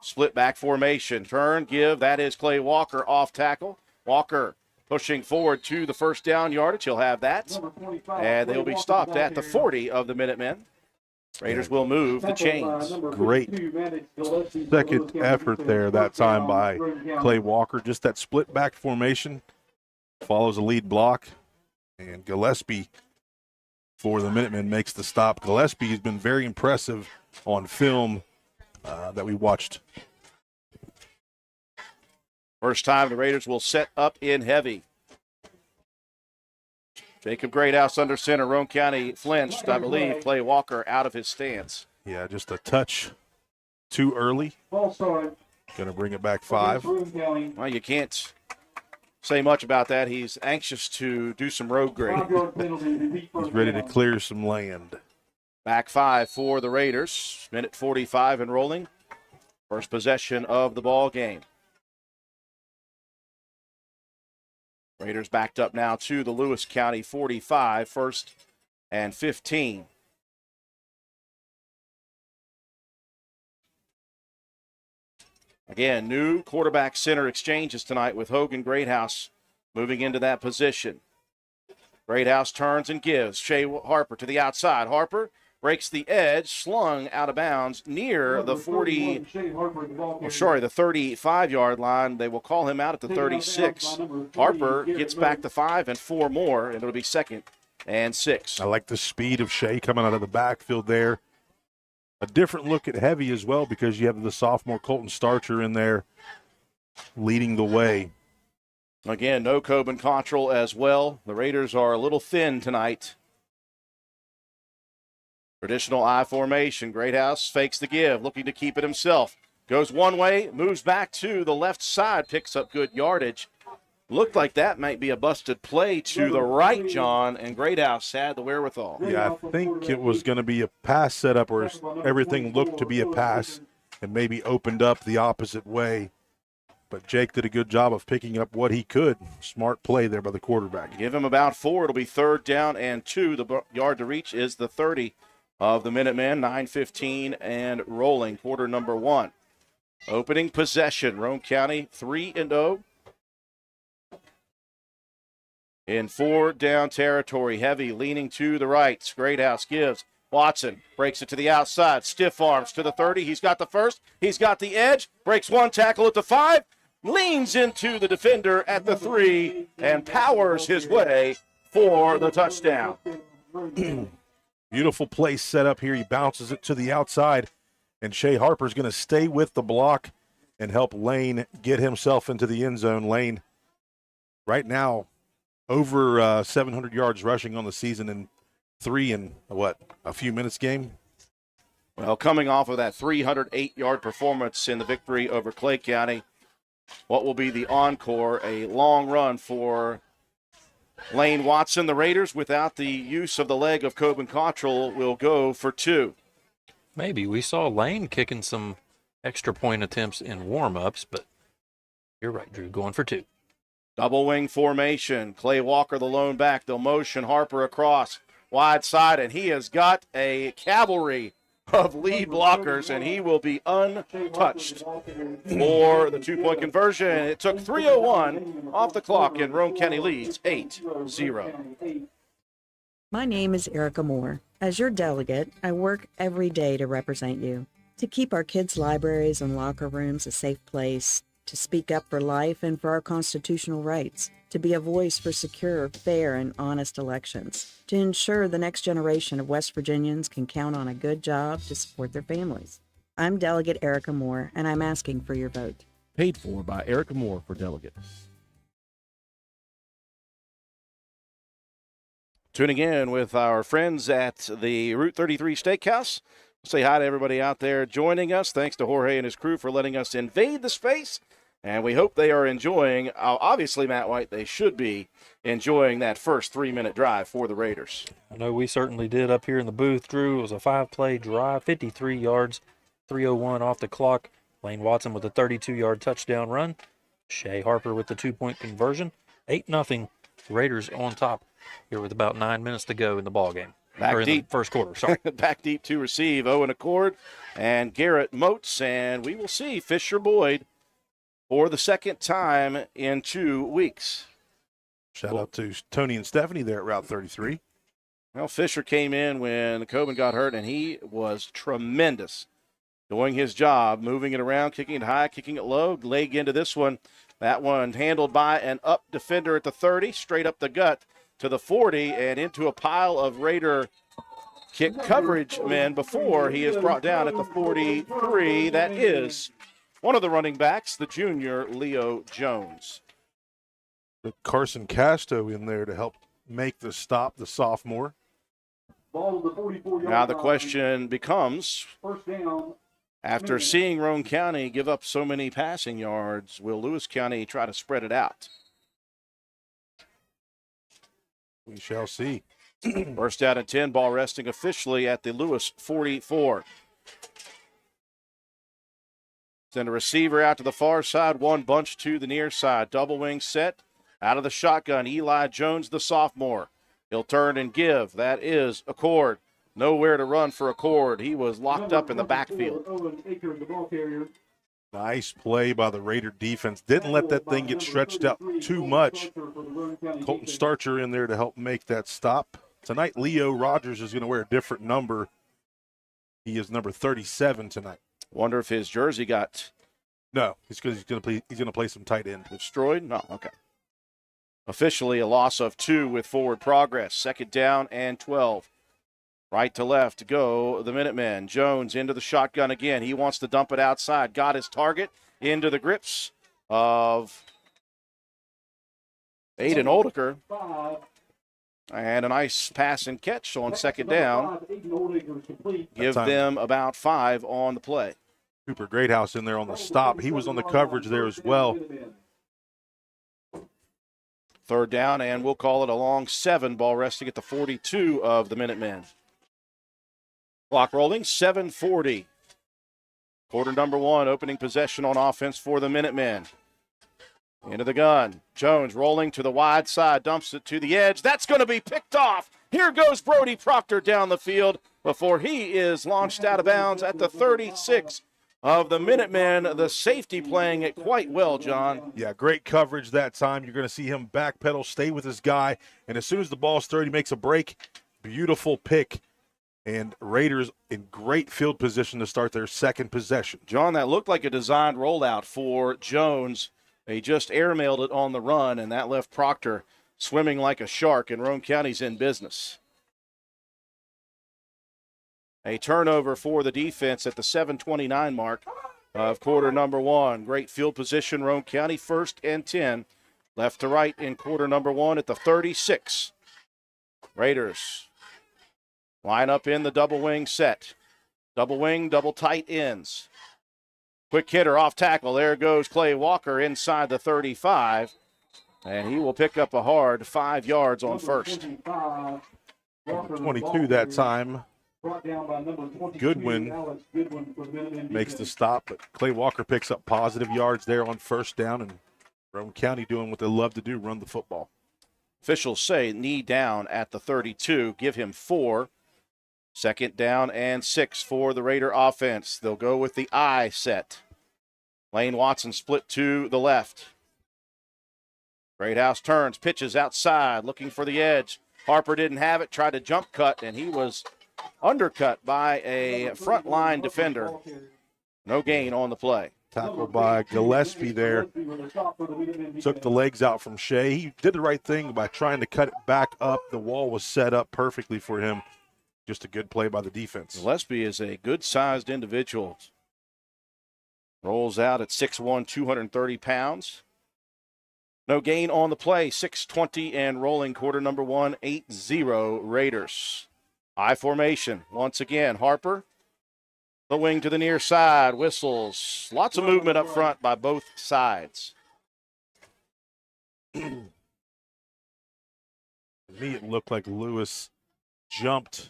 Split back formation. Turn, give. That is Clay Walker off tackle. Walker pushing forward to the first down yardage. He'll have that. And they'll be stopped at the 40 of the Minutemen. Raiders will move the chains. Great second effort there that time by Clay Walker. Just that split back formation. Follows a lead block. And Gillespie for the Minutemen makes the stop. Gillespie has been very impressive on film that we watched. First time the Raiders will set up in heavy. Jacob Greathouse under center. Roane County flinched, I believe. Clay Walker out of his stance. Yeah, just a touch too early. Going to bring it back 5. Well, you can't say much about that. He's anxious to do some road grading. He's ready to clear some land. Back 5 for the Raiders. Minute 45 and rolling. First possession of the ball game. Raiders backed up now to the Lewis County 45, 1st and 15. Again, new quarterback center exchanges tonight with Hogan Greathouse moving into that position. Greathouse turns and gives. Shea Harper to the outside. Harper breaks the edge, slung out of bounds near the 35-yard line. They will call him out at the 36. Harper gets back to 5 and 4 more, and it'll be 2nd and 6. I like the speed of Shea coming out of the backfield there. A different look at heavy as well because you have the sophomore Colton Starcher in there leading the way. Again, no Coben Cottrell as well. The Raiders are a little thin tonight. Traditional I formation. Greathouse fakes the give, looking to keep it himself. Goes one way, moves back to the left side, picks up good yardage. Looked like that might be a busted play to the right, John, and Greathouse had the wherewithal. Yeah, I think it was going to be a pass setup or everything looked to be a pass and maybe opened up the opposite way. But Jake did a good job of picking up what he could. Smart play there by the quarterback. Give him about 4. It'll be 3rd down and 2. The yard to reach is the 30 of the Minutemen. 9:15 and rolling. Quarter number 1. Opening possession. Roane County 3-0. In 4-down territory. Heavy leaning to the right. Greathouse gives. Watson breaks it to the outside. Stiff arms to the 30. He's got the first. He's got the edge. Breaks one tackle at the 5. Leans into the defender at the 3 and powers his way for the touchdown. Beautiful play set up here. He bounces it to the outside. And Shea Harper's going to stay with the block and help Lane get himself into the end zone. Lane, right now, over 700 yards rushing on the season in a few minutes game? Well, coming off of that 308-yard performance in the victory over Clay County, what will be the encore? A long run for Lane Watson. The Raiders, without the use of the leg of Coben Cottrell, will go for 2. Maybe. We saw Lane kicking some extra point attempts in warm-ups, but you're right, Drew, going for 2. Double wing formation. Clay Walker, the lone back. They'll motion Harper across wide side, and he has got a cavalry of lead blockers, and he will be untouched for the 2-point conversion. It took 3:01 off the clock, and Roane County leads 8-0. My name is Erica Moore. As your delegate, I work every day to represent you, to keep our kids' libraries and locker rooms a safe place, to speak up for life and for our constitutional rights, to be a voice for secure, fair, and honest elections, to ensure the next generation of West Virginians can count on a good job to support their families. I'm Delegate Erica Moore, and I'm asking for your vote. Paid for by Erica Moore for delegate. Tuning in with our friends at the Route 33 Steakhouse. Say hi to everybody out there joining us. Thanks to Jorge and his crew for letting us invade the space. And we hope they are enjoying, obviously, Matt White, they should be enjoying that first 3-minute drive for the Raiders. I know we certainly did up here in the booth, Drew. It was a 5-play drive, 53 yards, 3:01 off the clock. Lane Watson with a 32-yard touchdown run. Shea Harper with the 2-point conversion. 8-0. Raiders on top here with about 9 minutes to go in the ballgame. Back deep. The first quarter, sorry. Back deep to receive. Owen Accord and Garrett Moats. And we will see Fisher Boyd for the second time in 2 weeks. Shout out to Tony and Stephanie there at Route 33. Well, Fisher came in when Coben got hurt, and he was tremendous doing his job, moving it around, kicking it high, kicking it low, leg into this one. That one handled by an up defender at the 30, straight up the gut to the 40, and into a pile of Raider kick coverage men before he is brought down at the 43. That is one of the running backs, the junior Leo Jones. Carson Casto in there to help make the stop, the sophomore. Now the question becomes, after seeing Roane County give up so many passing yards, will Lewis County try to spread it out? We shall see. First down and 10, ball resting officially at the Lewis 44. Send a receiver out to the far side, one bunch to the near side. Double wing set, out of the shotgun, Eli Jones, the sophomore. He'll turn and give. That is Accord. Nowhere to run for Accord. He was locked up in the backfield. Nice play by the Raider defense. Didn't let that thing get stretched out too much. Colton Starcher in there to help make that stop. Tonight, Leo Rogers is going to wear a different number. He is number 37 tonight. Wonder if his jersey got... No, he's going to play some tight end. Destroyed? No, okay. Officially a loss of 2 with forward progress. Second down and 12. Right to left go the Minutemen. Jones into the shotgun again. He wants to dump it outside. Got his target into the grips of Aiden Oldiker. And a nice pass and catch on second down. Give them about 5 on the play. Cooper Greathouse in there on the stop. He was on the coverage there as well. Third down, and we'll call it a long 7. Ball resting at the 42 of the Minutemen. Clock rolling, 7:40. Quarter number 1, opening possession on offense for the Minutemen. Into the gun. Jones rolling to the wide side, dumps it to the edge. That's going to be picked off. Here goes Brody Proctor down the field before he is launched out of bounds at the 36 of the Minutemen. The safety playing it quite well, John. Yeah, great coverage that time. You're going to see him backpedal, stay with his guy, and as soon as the ball's stirred, he makes a break. Beautiful pick. And Raiders in great field position to start their second possession. John, that looked like a designed rollout for Jones. They just airmailed it on the run, and that left Proctor swimming like a shark, and Roane County's in business. A turnover for the defense at the 7:29 mark of quarter number one. Great field position, Roane County, 1st and 10. Left to right in quarter number one at the 36. Raiders line up in the double wing set. Double wing, double tight ends. Quick hitter off tackle. There goes Clay Walker inside the 35. And he will pick up a hard 5 yards on first. 22 that time. Goodwin makes the stop, but Clay Walker picks up positive yards there on first down, and Roane County doing what they love to do, run the football. Officials say knee down at the 32, give him 4. 2nd down and 6 for the Raider offense. They'll go with the I set. Lane Watson split to the left. Greathouse turns, pitches outside, looking for the edge. Harper didn't have it, tried to jump cut, and he was undercut by a front line defender. No gain on the play. Tackled by Gillespie there. Took the legs out from Shea. He did the right thing by trying to cut it back up. The wall was set up perfectly for him. Just a good play by the defense. Gillespie is a good-sized individual. Rolls out at 6'1", 230 pounds. No gain on the play. 6:20 and rolling. Quarter number one, 8-0 Raiders. I formation once again. Harper, the wing to the near side, whistles. Lots of movement up front by both sides. To me, it looked like Lewis jumped.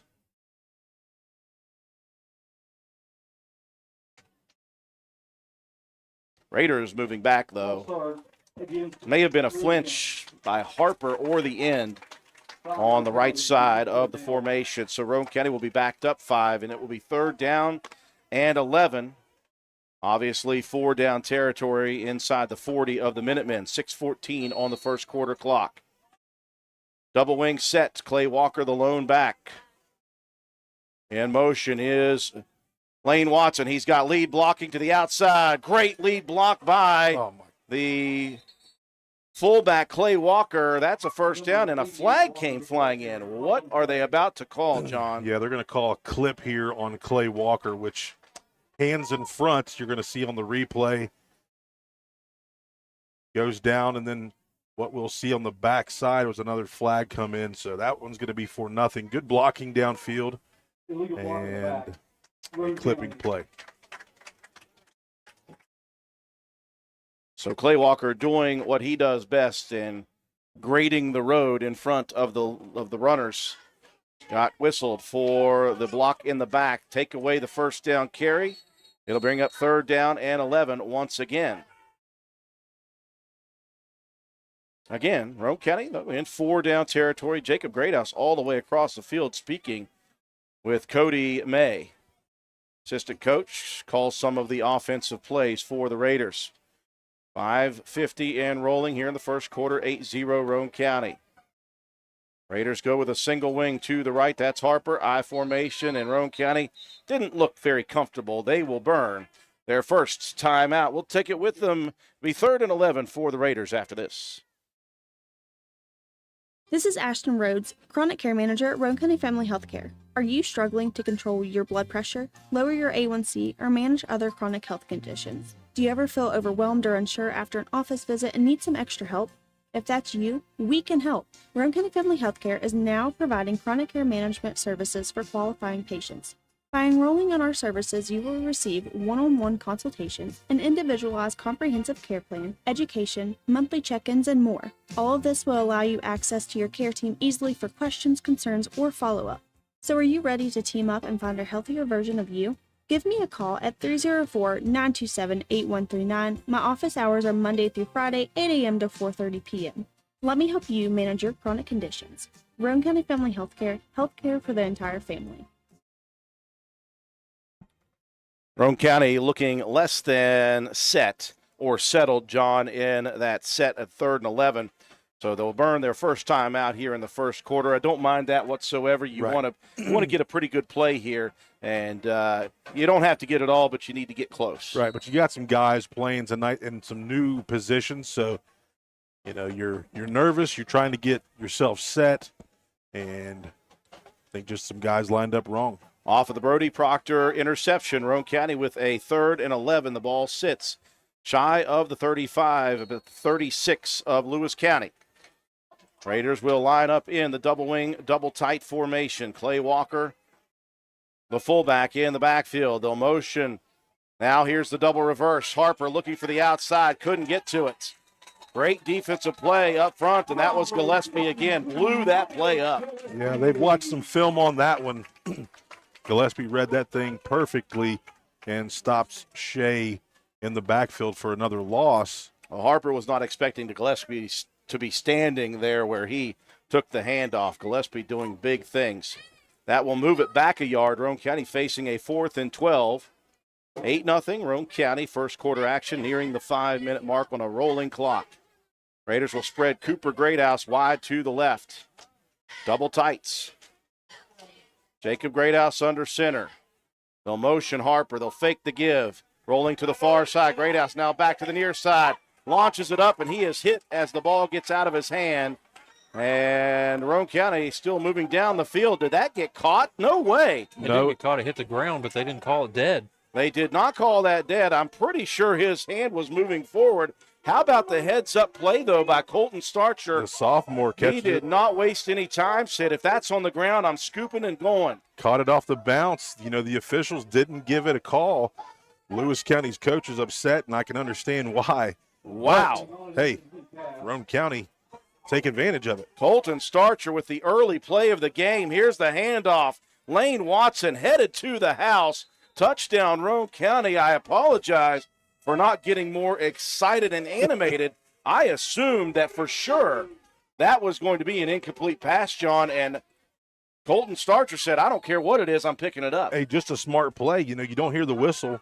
Raiders moving back, though. May have been a flinch by Harper or the end on the right side of the formation. So Roane County will be backed up 5, and it will be 3rd down and 11. Obviously, 4 down territory inside the 40 of the Minutemen. 6:14 on the first quarter clock. Double wing set. Clay Walker, the lone back. In motion is Lane Watson. He's got lead blocking to the outside. Great lead block by the fullback, Clay Walker. That's a first down, and a flag came flying in. What are they about to call, John? Yeah, they're going to call a clip here on Clay Walker, which hands in front, you're going to see on the replay. Goes down, and then what we'll see on the back side was another flag come in, so that one's going to be for nothing. Good blocking downfield and a clipping play. So Clay Walker doing what he does best in grading the road in front of the runners. Got whistled for the block in the back. Take away the first down carry. It'll bring up 3rd down and 11 once again. Again, Roane County in 4 down territory. Jacob Greathouse all the way across the field speaking with Cody May. Assistant coach calls some of the offensive plays for the Raiders. 5:50 and rolling here in the first quarter, 8-0 Roane County. Raiders go with a single wing to the right. That's Harper, I formation, and Roane County didn't look very comfortable. They will burn their first timeout. We'll take it with them. It'll be 3rd and 11 for the Raiders after this. This is Ashton Rhodes, Chronic Care Manager at Roane County Family Healthcare. Are you struggling to control your blood pressure, lower your A1C, or manage other chronic health conditions? Do you ever feel overwhelmed or unsure after an office visit and need some extra help? If that's you, we can help. Roane County Family Healthcare is now providing chronic care management services for qualifying patients. By enrolling in our services, you will receive one-on-one consultations, an individualized comprehensive care plan, education, monthly check-ins, and more. All of this will allow you access to your care team easily for questions, concerns, or follow-up. So are you ready to team up and find a healthier version of you? Give me a call at 304-927-8139. My office hours are Monday through Friday, 8 a.m. to 4:30 p.m. Let me help you manage your chronic conditions. Roane County Family Healthcare, healthcare for the entire family. Roane County looking less than set or settled, John, in that set at 3rd and 11. So they'll burn their first time out here in the first quarter. I don't mind that whatsoever. You want to get a pretty good play here, and you don't have to get it all, but you need to get close. Right, but you got some guys playing tonight in some new positions, so you know you're nervous. You're trying to get yourself set, and I think just some guys lined up wrong. Off of the Brody Proctor interception, Roane County with a 3rd and 11. The ball sits shy of the 35, about 36 of Lewis County. Raiders will line up in the double wing, double tight formation. Clay Walker, the fullback, in the backfield. They'll motion. Now here's the double reverse. Harper looking for the outside, couldn't get to it. Great defensive play up front, and that was Gillespie again. Blew that play up. Yeah, they've watched some film on that one. Gillespie read that thing perfectly and stops Shea in the backfield for another loss. Well, Harper was not expecting Gillespie to be standing there where he took the handoff. Gillespie doing big things. That will move it back a yard. Roane County facing a 4th and 12. 8-0, Roane County. First quarter action nearing the 5-minute mark on a rolling clock. Raiders will spread Cooper Greathouse wide to the left. Double tights. Jacob Greathouse under center. They'll motion Harper. They'll fake the give. Rolling to the far side. Greathouse now back to the near side. Launches it up, and he is hit as the ball gets out of his hand. And Roane County still moving down the field. Did that get caught? No way. It didn't get caught. It hit the ground, but they didn't call it dead. They did not call that dead. I'm pretty sure his hand was moving forward. How about the heads-up play, though, by Colton Starcher? The sophomore catch. He did not waste any time. Said, if that's on the ground, I'm scooping and going. Caught it off the bounce. You know, the officials didn't give it a call. Lewis County's coach is upset, and I can understand why. Wow. But, hey, Roane County, take advantage of it. Colton Starcher with the early play of the game. Here's the handoff. Lane Watson headed to the house. Touchdown, Roane County. I apologize for not getting more excited and animated. I assumed that for sure that was going to be an incomplete pass, John, and Colton Starcher said, I don't care what it is, I'm picking it up. Hey, just a smart play. You know, you don't hear the whistle.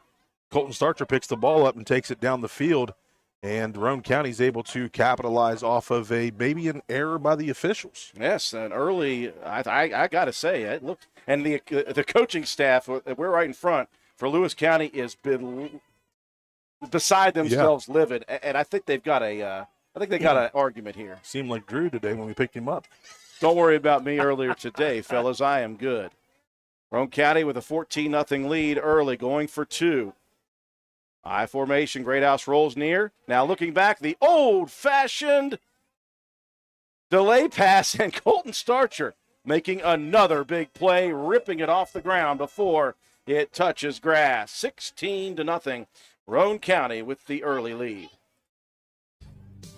Colton Starcher picks the ball up and takes it down the field, and Roane County's able to capitalize off of maybe an error by the officials. Yes, an early, I got to say, it looked, and the coaching staff, we're right in front, for Lewis County is beside themselves, livid, and I think they've got an argument here. Seemed like Drew today when we picked him up. Don't worry about me earlier today, fellas. I am good. Roane County with a 14-0 lead early, going for 2. I formation, Greathouse rolls near. Now looking back, the old-fashioned delay pass, and Colton Starcher making another big play, ripping it off the ground before it touches grass. 16-0. Roane County with the early lead.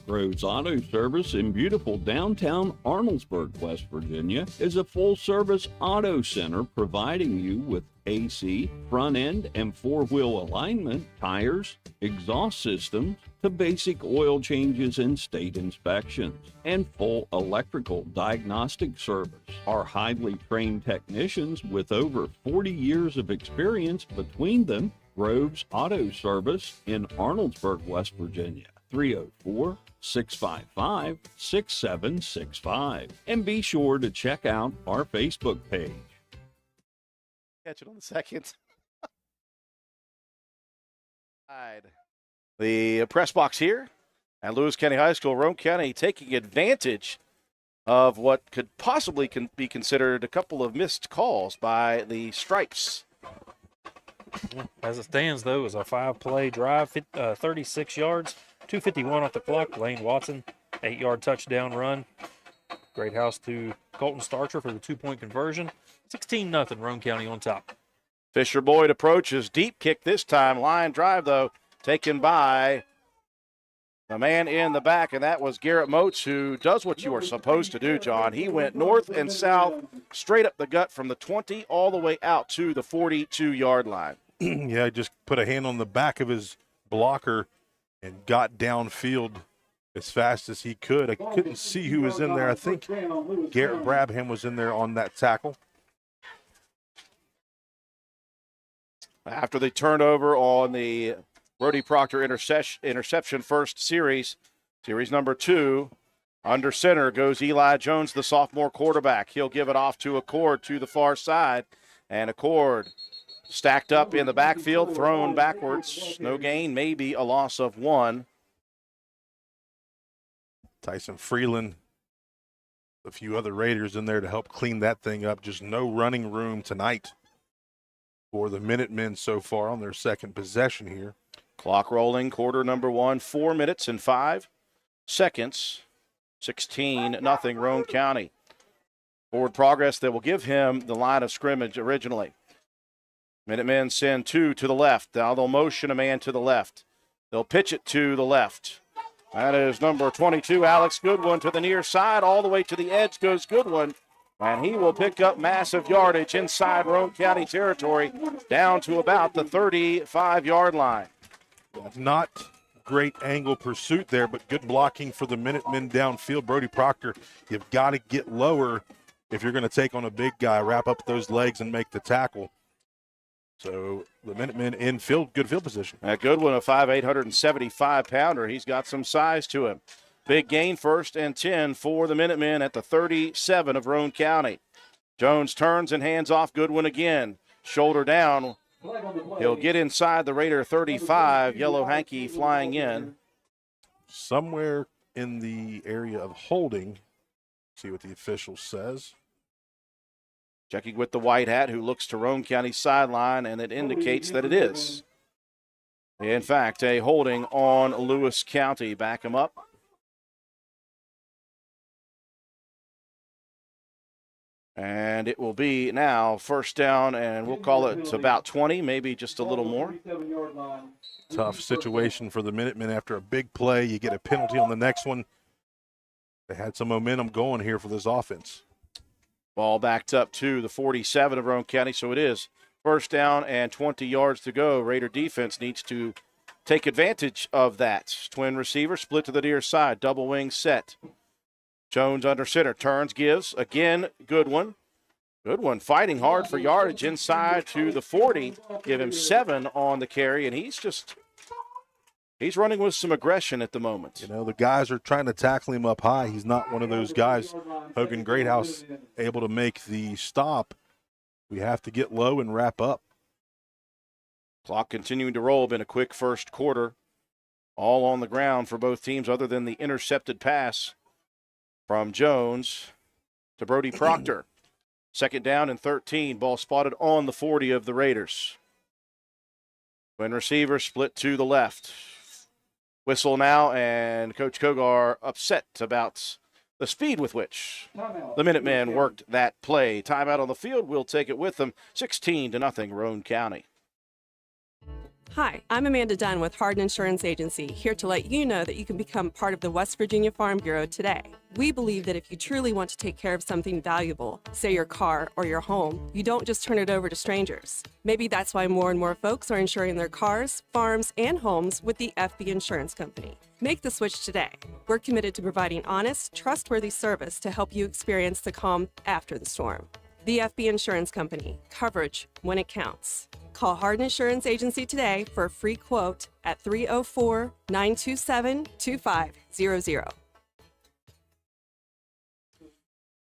Groves Auto Service in beautiful downtown Arnoldesburg, West Virginia, is a full-service auto center providing you with AC, front-end and four-wheel alignment, tires, exhaust systems, to basic oil changes and state inspections, and full electrical diagnostic service. Our highly trained technicians with over 40 years of experience between them, Groves Auto Service in Arnoldesburg, West Virginia, 304-655-6765. And be sure to check out our Facebook page. Catch it on the second. The press box here at Lewis County High School. Roane County taking advantage of what could possibly be considered a couple of missed calls by the Stripes. As it stands, though, is a 5-play drive, 36 yards, 2:51 off the clock. Lane Watson, 8-yard touchdown run. Greathouse to Colton Starcher for the 2-point conversion. 16-0, Roane County on top. Fisher Boyd approaches, deep kick this time. Line drive, though, taken by the man in the back, and that was Garrett Moats, who does what you are supposed to do, John. He went north and south, straight up the gut from the 20 all the way out to the 42-yard line. Yeah, just put a hand on the back of his blocker and got downfield as fast as he could. I couldn't see who was in there. I think Garrett Brabham was in there on that tackle. After the turnover on the Brody Proctor interception first series number 2, under center goes Eli Jones, the sophomore quarterback. He'll give it off to Accord to the far side, and Accord stacked up in the backfield, thrown backwards. No gain, maybe a loss of 1. Tyson Freeland, a few other Raiders in there to help clean that thing up. Just no running room tonight for the Minutemen so far on their second possession here. Clock rolling, quarter number 1, 4 minutes and 5 seconds. 16-0 Roane County. Forward progress that will give him the line of scrimmage originally. Minutemen send 2 to the left. Now they'll motion a man to the left. They'll pitch it to the left. That is number 22, Alex Goodwin, to the near side. All the way to the edge goes Goodwin. And he will pick up massive yardage inside Roane County territory down to about the 35-yard line. Not great angle pursuit there, but good blocking for the Minutemen downfield. Brody Proctor, you've got to get lower if you're going to take on a big guy, wrap up those legs and make the tackle. So the Minutemen in field, good field position. A good one, a 5'8", 175-pounder. He's got some size to him. Big gain, 1st and 10 for the Minutemen at the 37 of Roane County. Jones turns and hands off Goodwin again. Shoulder down. He'll get inside the Raider 35. Yellow hanky flying in. Somewhere in the area of holding. See what the official says. Checking with the white hat who looks to Roane County sideline, and it indicates that it is. In fact, a holding on Lewis County. Back him up. And it will be now 1st down, and we'll call it about 20, maybe just a little more. Tough situation for the Minutemen after a big play. You get a penalty on the next one. They had some momentum going here for this offense. Ball backed up to the 47 of Roane County, so it is 1st down and 20 yards to go. Raider defense needs to take advantage of that. Twin receiver split to the near side, double wing set. Jones under center, turns, gives, again, Goodwin. Goodwin fighting hard for yardage inside to the 40. Give him 7 on the carry, and he's running with some aggression at the moment. You know, the guys are trying to tackle him up high. He's not one of those guys. Hogan Greathouse able to make the stop. We have to get low and wrap up. Clock continuing to roll. Been a quick first quarter. All on the ground for both teams other than the intercepted pass from Jones to Brody Proctor. 2nd down and 13. Ball spotted on the 40 of the Raiders. When receiver split to the left. Whistle now, and Coach Kogar upset about the speed with which the Minutemen worked that play. Timeout on the field. We'll take it with them. 16-0 Roane County. Hi, I'm Amanda Dunn with Hardin Insurance Agency, here to let you know that you can become part of the West Virginia Farm Bureau today. We believe that if you truly want to take care of something valuable, say your car or your home, you don't just turn it over to strangers. Maybe that's why more and more folks are insuring their cars, farms, and homes with the FB Insurance Company. Make the switch today. We're committed to providing honest, trustworthy service to help you experience the calm after the storm. The FB Insurance Company. Coverage when it counts. Call Hardin Insurance Agency today for a free quote at 304-927-2500.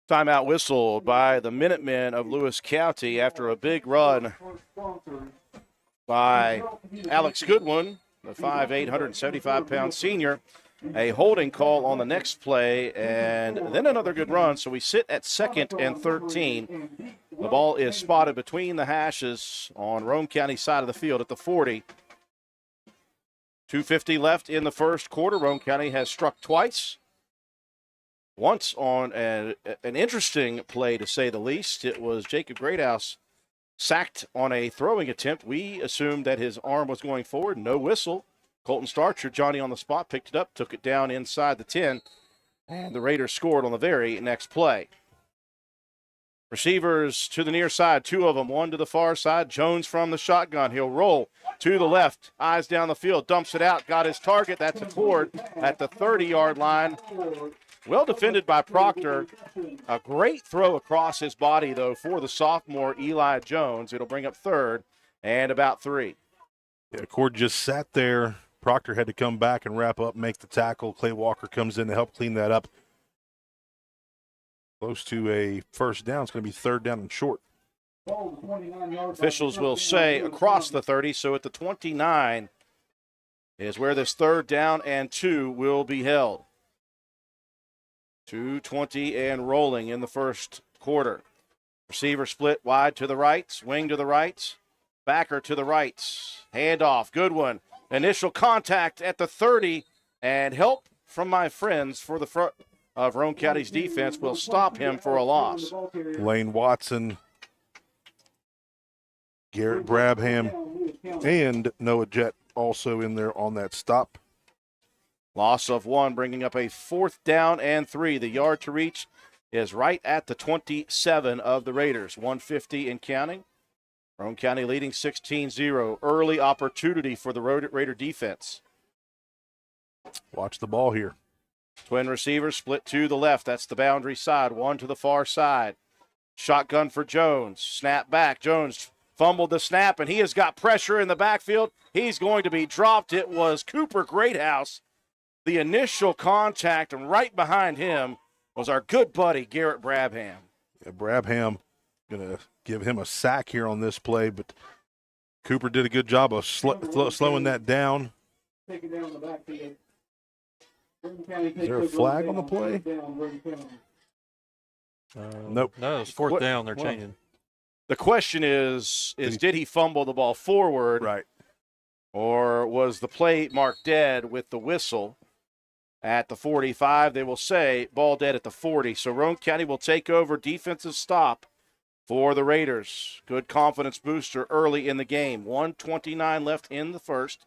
Timeout whistled by the Minutemen of Lewis County after a big run by Alex Goodwin, the 5'8", 175-pound senior. A holding call on the next play, and then another good run. So we sit at 2nd and 13. The ball is spotted between the hashes on Roane County side of the field at the 40. 2:50 left in the first quarter. Roane County has struck twice. Once on an interesting play, to say the least. It was Jacob Greathouse sacked on a throwing attempt. We assumed that his arm was going forward. No whistle. Colton Starcher, Johnny on the spot, picked it up, took it down inside the 10, and the Raiders scored on the very next play. Receivers to the near side, 2 of them, one to the far side. Jones from the shotgun. He'll roll to the left, eyes down the field, dumps it out, got his target. That's a cord at the 30-yard line. Well defended by Proctor. A great throw across his body, though, for the sophomore Eli Jones. It'll bring up 3rd and about 3. Yeah, Cord just sat there. Proctor had to come back and wrap up, make the tackle. Clay Walker comes in to help clean that up. Close to a first down. It's going to be 3rd down and short. Officials will say across the 30, so at the 29 is where this 3rd down and 2 will be held. 2:20 and rolling in the first quarter. Receiver split wide to the right, swing to the right. Backer to the right. Handoff. Good one. Initial contact at the 30. And help from my friends for the front of Roane County's defense will stop him for a loss. Lane Watson, Garrett Brabham, and Noah Jett also in there on that stop. Loss of 1, bringing up a 4th down and 3. The yard to reach is right at the 27 of the Raiders. 150 and counting. Roane County leading 16-0. Early opportunity for the Raider defense. Watch the ball here. Twin receivers split to the left. That's the boundary side. One to the far side. Shotgun for Jones. Snap back. Jones fumbled the snap, and he has got pressure in the backfield. He's going to be dropped. It was Cooper Greathouse. The initial contact, and right behind him was our good buddy, Garrett Brabham. Yeah, Brabham going to give him a sack here on this play, but Cooper did a good job of slowing that down. Is there a flag on the play? Nope. No, it's 4th down. They're changing. The question is did he fumble the ball forward? Right. Or was the play marked dead with the whistle at the 45? They will say ball dead at the 40. So Roane County will take over defensive stop for the Raiders. Good confidence booster early in the game. 1:29 left in the first.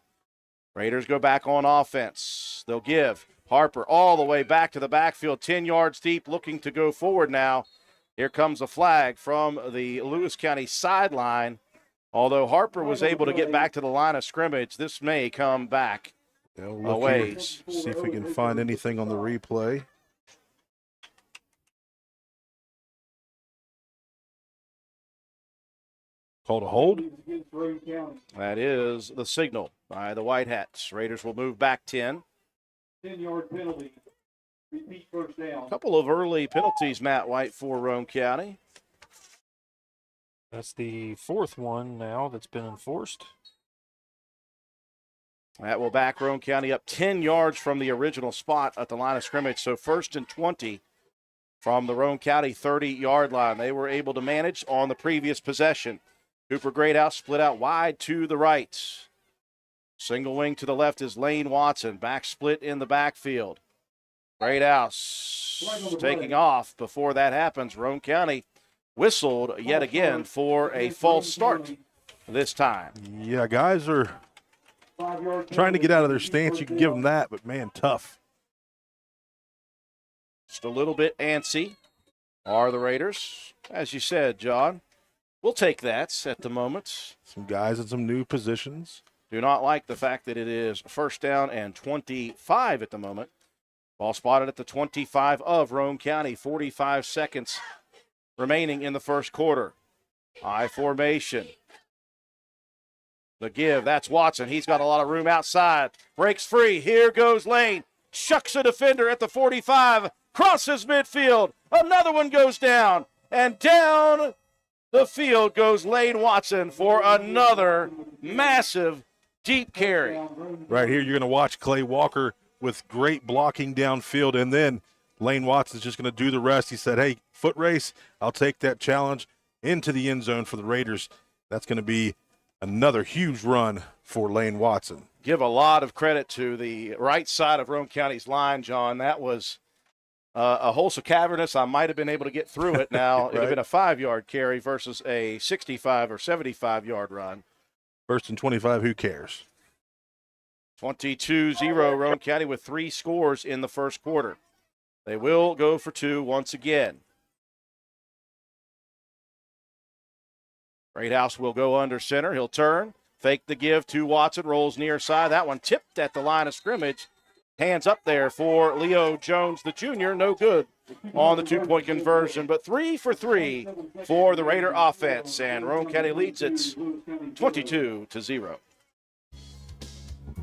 Raiders go back on offense. They'll give Harper all the way back to the backfield, 10 yards deep, looking to go forward now. Here comes a flag from the Lewis County sideline. Although Harper was able to get back to the line of scrimmage, this may come back a ways. See if we can find anything on the replay. Called a hold. That is the signal by the White Hats. Raiders will move back 10. 10-yard penalty. Repeat first down. A couple of early penalties, Matt White, for Roane County. That's the 4th one now that's been enforced. That will back Roane County up 10 yards from the original spot at the line of scrimmage. So 1st and 20 from the Roane County 30-yard line. They were able to manage on the previous possession. Cooper Greathouse split out wide to the right. Single wing to the left is Lane Watson. Back split in the backfield. Greathouse taking off. Before that happens, Roane County whistled yet again for a false start this time. Yeah, guys are trying to get out of their stance. You can give them that, but, man, tough. Just a little bit antsy are the Raiders. As you said, John, we'll take that at the moment. Some guys in some new positions. Do not like the fact that it is 1st down and 25 at the moment. Ball spotted at the 25 of Roane County. 45 seconds remaining in the first quarter. I formation. The give, that's Watson. He's got a lot of room outside. Breaks free. Here goes Lane. Shucks a defender at the 45. Crosses midfield. Another one goes down. And down the field goes Lane Watson for another massive deep carry. Right here, you're going to watch Clay Walker with great blocking downfield, and then Lane Watson's just going to do the rest. He said, hey, foot race, I'll take that challenge into the end zone for the Raiders. That's going to be another huge run for Lane Watson. Give a lot of credit to the right side of Roane County's line, John. That was a hole so cavernous I might have been able to get through it. Now, Right. It would have been a 5-yard carry versus a 65 or 75-yard run. 1st and 25, who cares? 22-0 Roane County with 3 scores in the first quarter. They will go for 2 once again. Greathouse will go under center. He'll turn, fake the give to Watson, rolls near side. That one tipped at the line of scrimmage. Hands up there for Leo Jones, the junior. No good on the 2-point conversion, but 3 for 3 for the Raider offense, and Roane County leads it 22-0.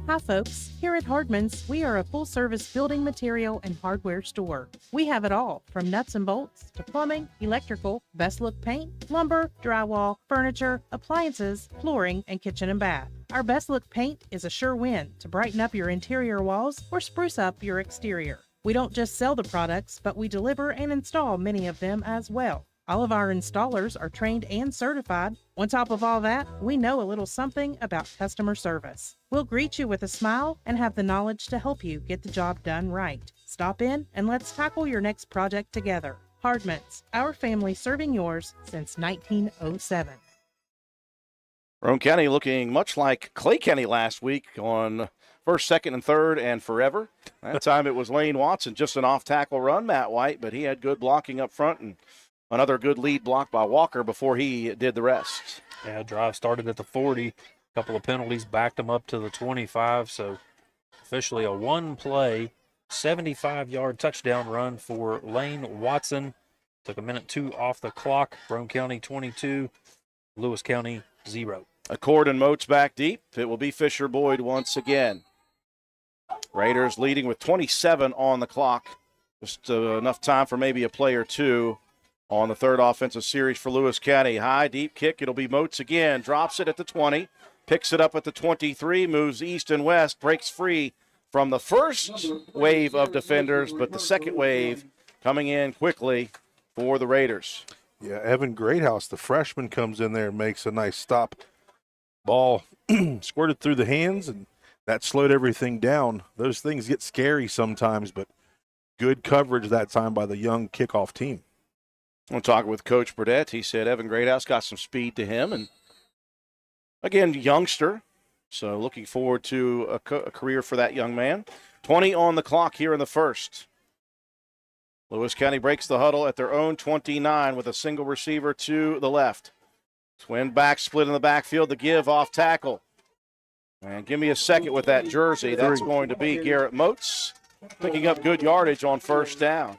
Hi, folks. Here at Hardman's, we are a full-service building material and hardware store. We have it all, from nuts and bolts to plumbing, electrical, best-look paint, lumber, drywall, furniture, appliances, flooring, and kitchen and bath. Our best-look paint is a sure win to brighten up your interior walls or spruce up your exterior. We don't just sell the products, but we deliver and install many of them as well. All of our installers are trained and certified. On top of all that, we know a little something about customer service. We'll greet you with a smile and have the knowledge to help you get the job done right. Stop in and let's tackle your next project together. Hardmans, our family serving yours since 1907. Roane County looking much like Clay County last week on first, second, and third, and forever. That time it was Lane Watson, just an off-tackle run, Matt White, but he had good blocking up front and another good lead block by Walker before he did the rest. Yeah, drive started at the 40. A couple of penalties backed him up to the 25, so officially a one-play, 75-yard touchdown run for Lane Watson. Took a minute 2 off the clock. Roane County 22, Lewis County 0. Accord and Moats back deep. It will be Fisher Boyd once again. Raiders leading with 27 on the clock. Just enough time for maybe a play or two on the third offensive series for Lewis County. High, deep kick. It'll be Moats again. Drops it at the 20. Picks it up at the 23. Moves east and west. Breaks free from the first wave of defenders, but the second wave coming in quickly for the Raiders. Yeah, Evan Greathouse, the freshman, comes in there and makes a nice stop. Ball squirted through the hands, and that slowed everything down. Those things get scary sometimes, but good coverage that time by the young kickoff team. I'm talking with Coach Burdett. He said Evan Greathouse got some speed to him, and again, youngster. So looking forward to a career for that young man. 20 on the clock here in the first. Lewis County breaks the huddle at their own 29 with a single receiver to the left. Twin back split in the backfield. The give off tackle. And give me a second with that jersey. That's going to be Garrett Moats picking up good yardage on first down.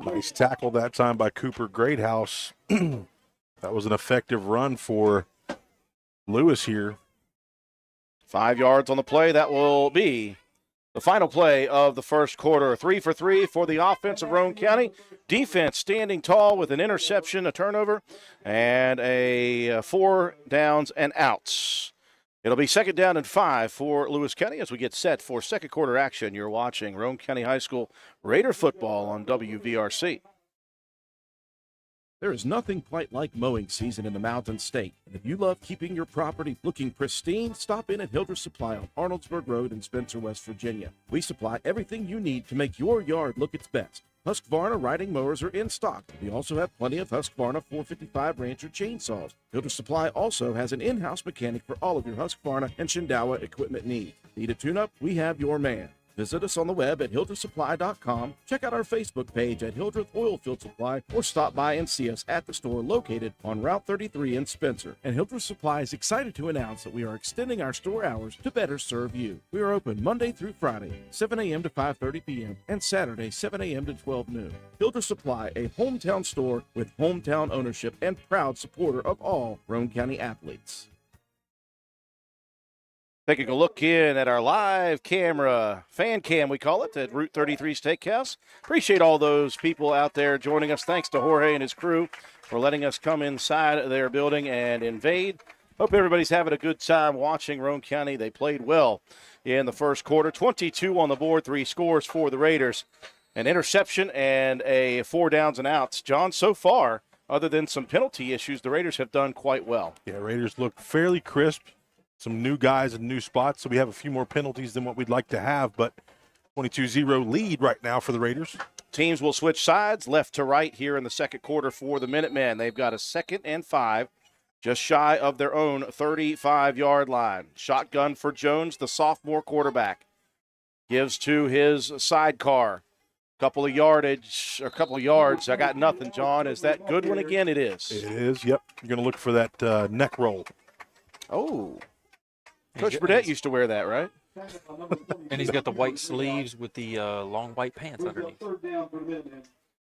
Nice tackle that time by Cooper Greathouse. That was an effective run for Lewis here. 5 yards on the play. That will be the final play of the first quarter. 3 for 3 for the offense of Roane County. Defense standing tall with an interception, a turnover, and a 4 downs and outs. It'll be 2nd down and 5 for Lewis County as we get set for second quarter action. You're watching Roane County High School Raider football on WVRC. There is nothing quite like mowing season in the Mountain State. And if you love keeping your property looking pristine, stop in at Hildreth Supply on Arnoldsburg Road in Spencer, West Virginia. We supply everything you need to make your yard look its best. Husqvarna riding mowers are in stock. We also have plenty of Husqvarna 455 Rancher chainsaws. Hildreth Supply also has an in-house mechanic for all of your Husqvarna and Shindawa equipment needs. Need a tune-up? We have your man. Visit us on the web at hildrethsupply.com. Check out our Facebook page at Hildreth Oilfield Supply, or stop by and see us at the store located on Route 33 in Spencer. And Hildreth Supply is excited to announce that we are extending our store hours to better serve you. We are open Monday through Friday, 7 a.m. to 5:30 p.m., and Saturday, 7 a.m. to 12 noon. Hildreth Supply, a hometown store with hometown ownership and proud supporter of all Roane County athletes. Taking a look in at our live camera, fan cam we call it, at Route 33 Steakhouse. Appreciate all those people out there joining us. Thanks to Jorge and his crew for letting us come inside their building and invade. Hope everybody's having a good time watching Roane County. They played well in the first quarter. 22 on the board, 3 scores for the Raiders. An interception and a 4 downs and outs. John, so far, other than some penalty issues, the Raiders have done quite well. Yeah, Raiders look fairly crisp. Some new guys and new spots, so we have a few more penalties than what we'd like to have, but 22-0 lead right now for the Raiders. Teams will switch sides left to right here in the second quarter for the Minutemen. They've got a 2nd and 5, just shy of their own 35-yard line. Shotgun for Jones, the sophomore quarterback. Gives to his sidecar. Couple of yards. I got nothing, John. Is that good one again? It is. It is, yep. You're going to look for that neck roll. Oh. Coach Burdett used to wear that, right? And he's got the white sleeves with the long white pants underneath.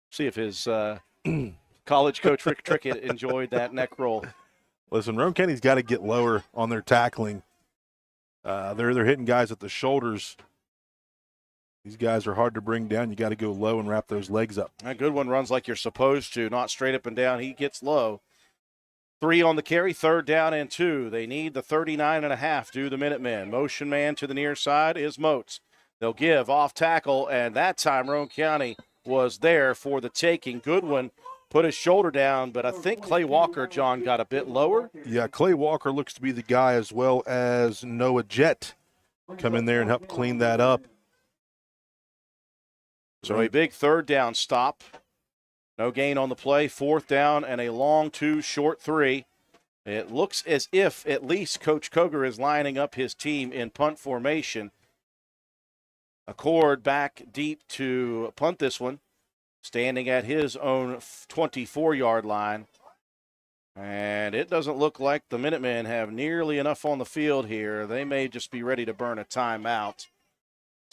See if his college coach Rick Trickett enjoyed that neck roll. Listen, Roane County's got to get lower on their tackling. They're hitting guys at the shoulders. These guys are hard to bring down. You got to go low and wrap those legs up. A good one runs like you're supposed to, not straight up and down. He gets low. 3 on the carry, 3rd down and 2. They need the 39.5, do the Minutemen. Motion man to the near side is Moats. They'll give off tackle, and that time Roane County was there for the taking. Goodwin put his shoulder down, but I think Clay Walker, John, got a bit lower. Yeah, Clay Walker looks to be the guy, as well as Noah Jett come in there and help clean that up. So a big third down stop. No gain on the play. Fourth down and a long 2, short 3. It looks as if at least Coach Koger is lining up his team in punt formation. Accord back deep to punt this one, standing at his own 24-yard line. And it doesn't look like the Minutemen have nearly enough on the field here. They may just be ready to burn a timeout.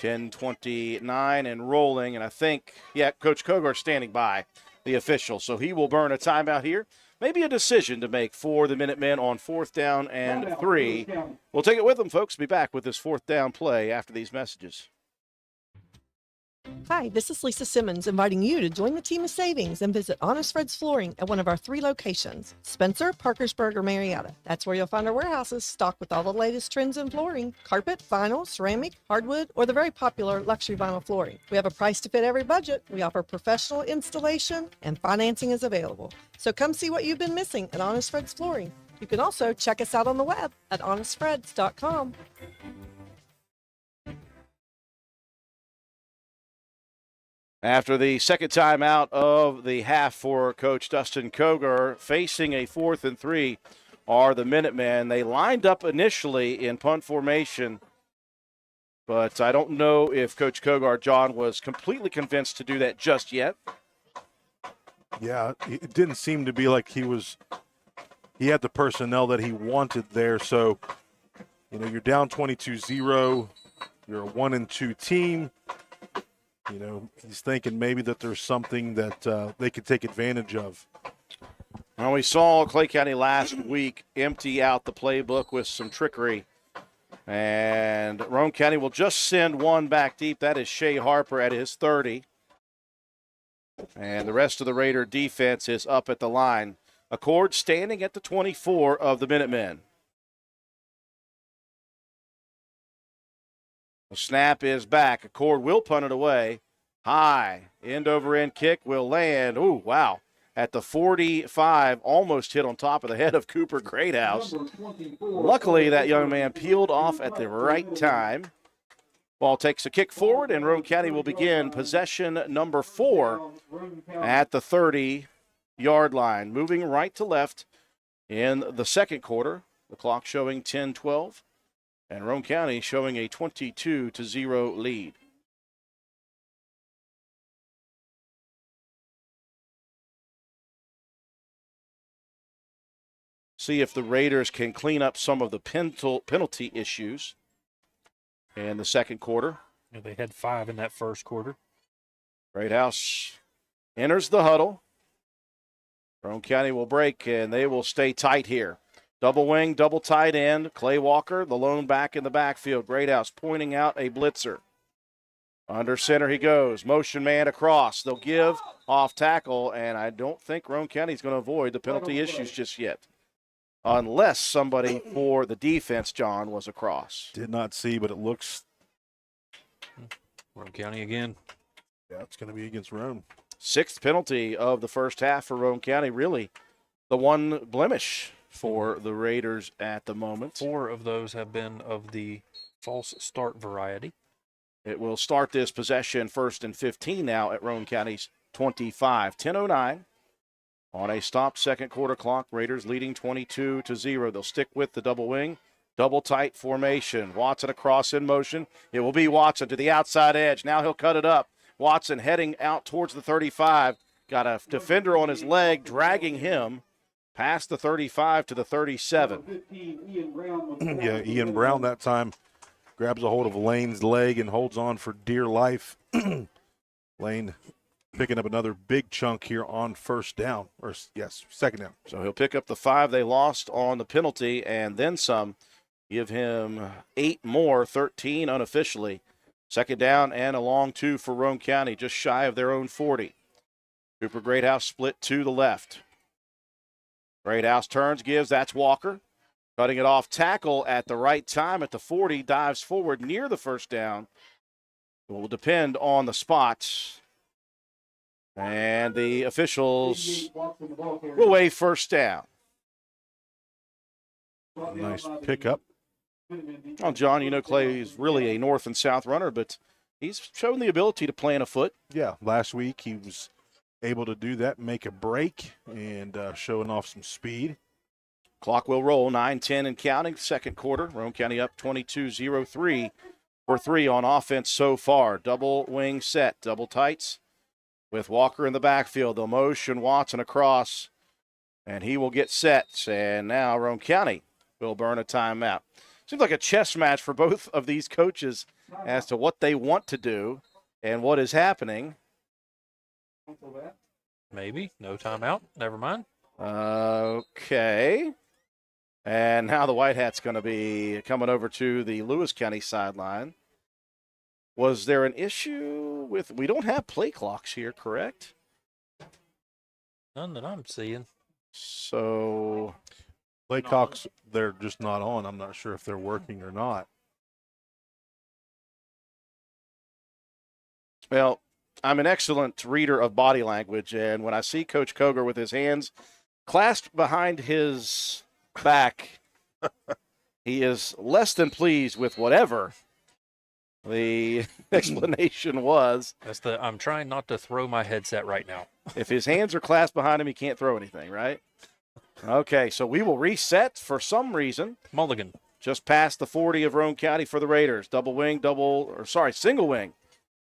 10:29 and rolling, and I think, Coach Kogar standing by the official, so he will burn a timeout here. Maybe a decision to make for the Minutemen on 4th down and 3. We'll take it with them, folks. Be back with this 4th down play after these messages. Hi, this is Lisa Simmons inviting you to join the team of savings and visit Honest Fred's Flooring at one of our 3 locations, Spencer, Parkersburg, or Marietta. That's where you'll find our warehouses stocked with all the latest trends in flooring, carpet, vinyl, ceramic, hardwood, or the very popular luxury vinyl flooring. We have a price to fit every budget. We offer professional installation and financing is available. So come see what you've been missing at Honest Fred's Flooring. You can also check us out on the web at honestfreds.com. After the second time out of the half for Coach Dustin Koger, facing a 4th and 3 are the Minutemen. They lined up initially in punt formation, but I don't know if Coach Kogar, John, was completely convinced to do that just yet. Yeah, it didn't seem to be like he had the personnel that he wanted there. So, you're down 22-0. You're a 1-2 team. He's thinking maybe that there's something that they could take advantage of. Well, we saw Clay County last week empty out the playbook with some trickery. And Roane County will just send one back deep. That is Shea Harper at his 30. And the rest of the Raider defense is up at the line. Accord standing at the 24 of the Minutemen. The snap is back. Accord will punt it away. High. End-over-end kick will land. Ooh, wow. At the 45, almost hit on top of the head of Cooper Greathouse. Luckily, that young man peeled off at the right time. Ball takes a kick forward, and Roane County will begin possession number 4 at the 30-yard line. Moving right to left in the second quarter. The clock showing 10-12. And Roane County showing a 22-0 lead. See if the Raiders can clean up some of the penalty issues in the second quarter. Yeah, they had 5 in that first quarter. Greathouse enters the huddle. Roane County will break, and they will stay tight here. Double wing, double tight end. Clay Walker, the lone back in the backfield. Greathouse pointing out a blitzer. Under center he goes. Motion man across. They'll give off tackle, and I don't think Roane County's going to avoid the penalty issues just yet. Unless somebody for the defense, John, was across. Did not see, but it looks. Roane County again. Yeah, it's going to be against Roane. 6th penalty of the first half for Roane County. Really the one blemish for the Raiders at the moment. 4 of those have been of the false start variety. It will start this possession 1st and 15 now at Roane County's 25. 10:09 on a stopped second quarter clock. Raiders leading 22-0. They'll stick with the double wing, double tight formation. Watson across in motion. It will be Watson to the outside edge. Now he'll cut it up. Watson heading out towards the 35. Got a defender on his leg, dragging him past the 35 to the 37. Yeah, Ian Brown that time grabs a hold of Lane's leg and holds on for dear life. Lane picking up another big chunk here on first down, or yes, second down. So he'll pick up the 5 they lost on the penalty and then some. Give him 8 more, 13 unofficially. Second down and a long 2 for Roane County, just shy of their own 40. Cooper Greathouse split to the left. Greathouse turns, gives, that's Walker. Cutting it off tackle at the right time at the 40, dives forward near the first down. It will depend on the spots. And the officials will waive first down. Nice pickup. Well, John, you know Clay is really a north and south runner, but he's shown the ability to plant a foot. Yeah, last week he was able to do that, make a break, and showing off some speed. Clock will roll, 9-10 and counting, second quarter. Roane County up 22-0-3 for 3 on offense so far. Double wing set, double tights with Walker in the backfield. They'll motion Watson across, and he will get set. And now Roane County will burn a timeout. Seems like a chess match for both of these coaches as to what they want to do and what is happening. Maybe. No timeout. Never mind. Okay. And now the White Hat's going to be coming over to the Lewis County sideline. Was there an issue with – we don't have play clocks here, correct? None that I'm seeing. So – play clocks, they're just not on. I'm not sure if they're working or not. Well, I'm an excellent reader of body language, and when I see Coach Koger with his hands clasped behind his back, he is less than pleased with whatever the explanation was. That's I'm trying not to throw my headset right now. If his hands are clasped behind him, he can't throw anything, right? Okay, so we will reset for some reason. Mulligan. Just past the 40 of Roane County for the Raiders. Single wing.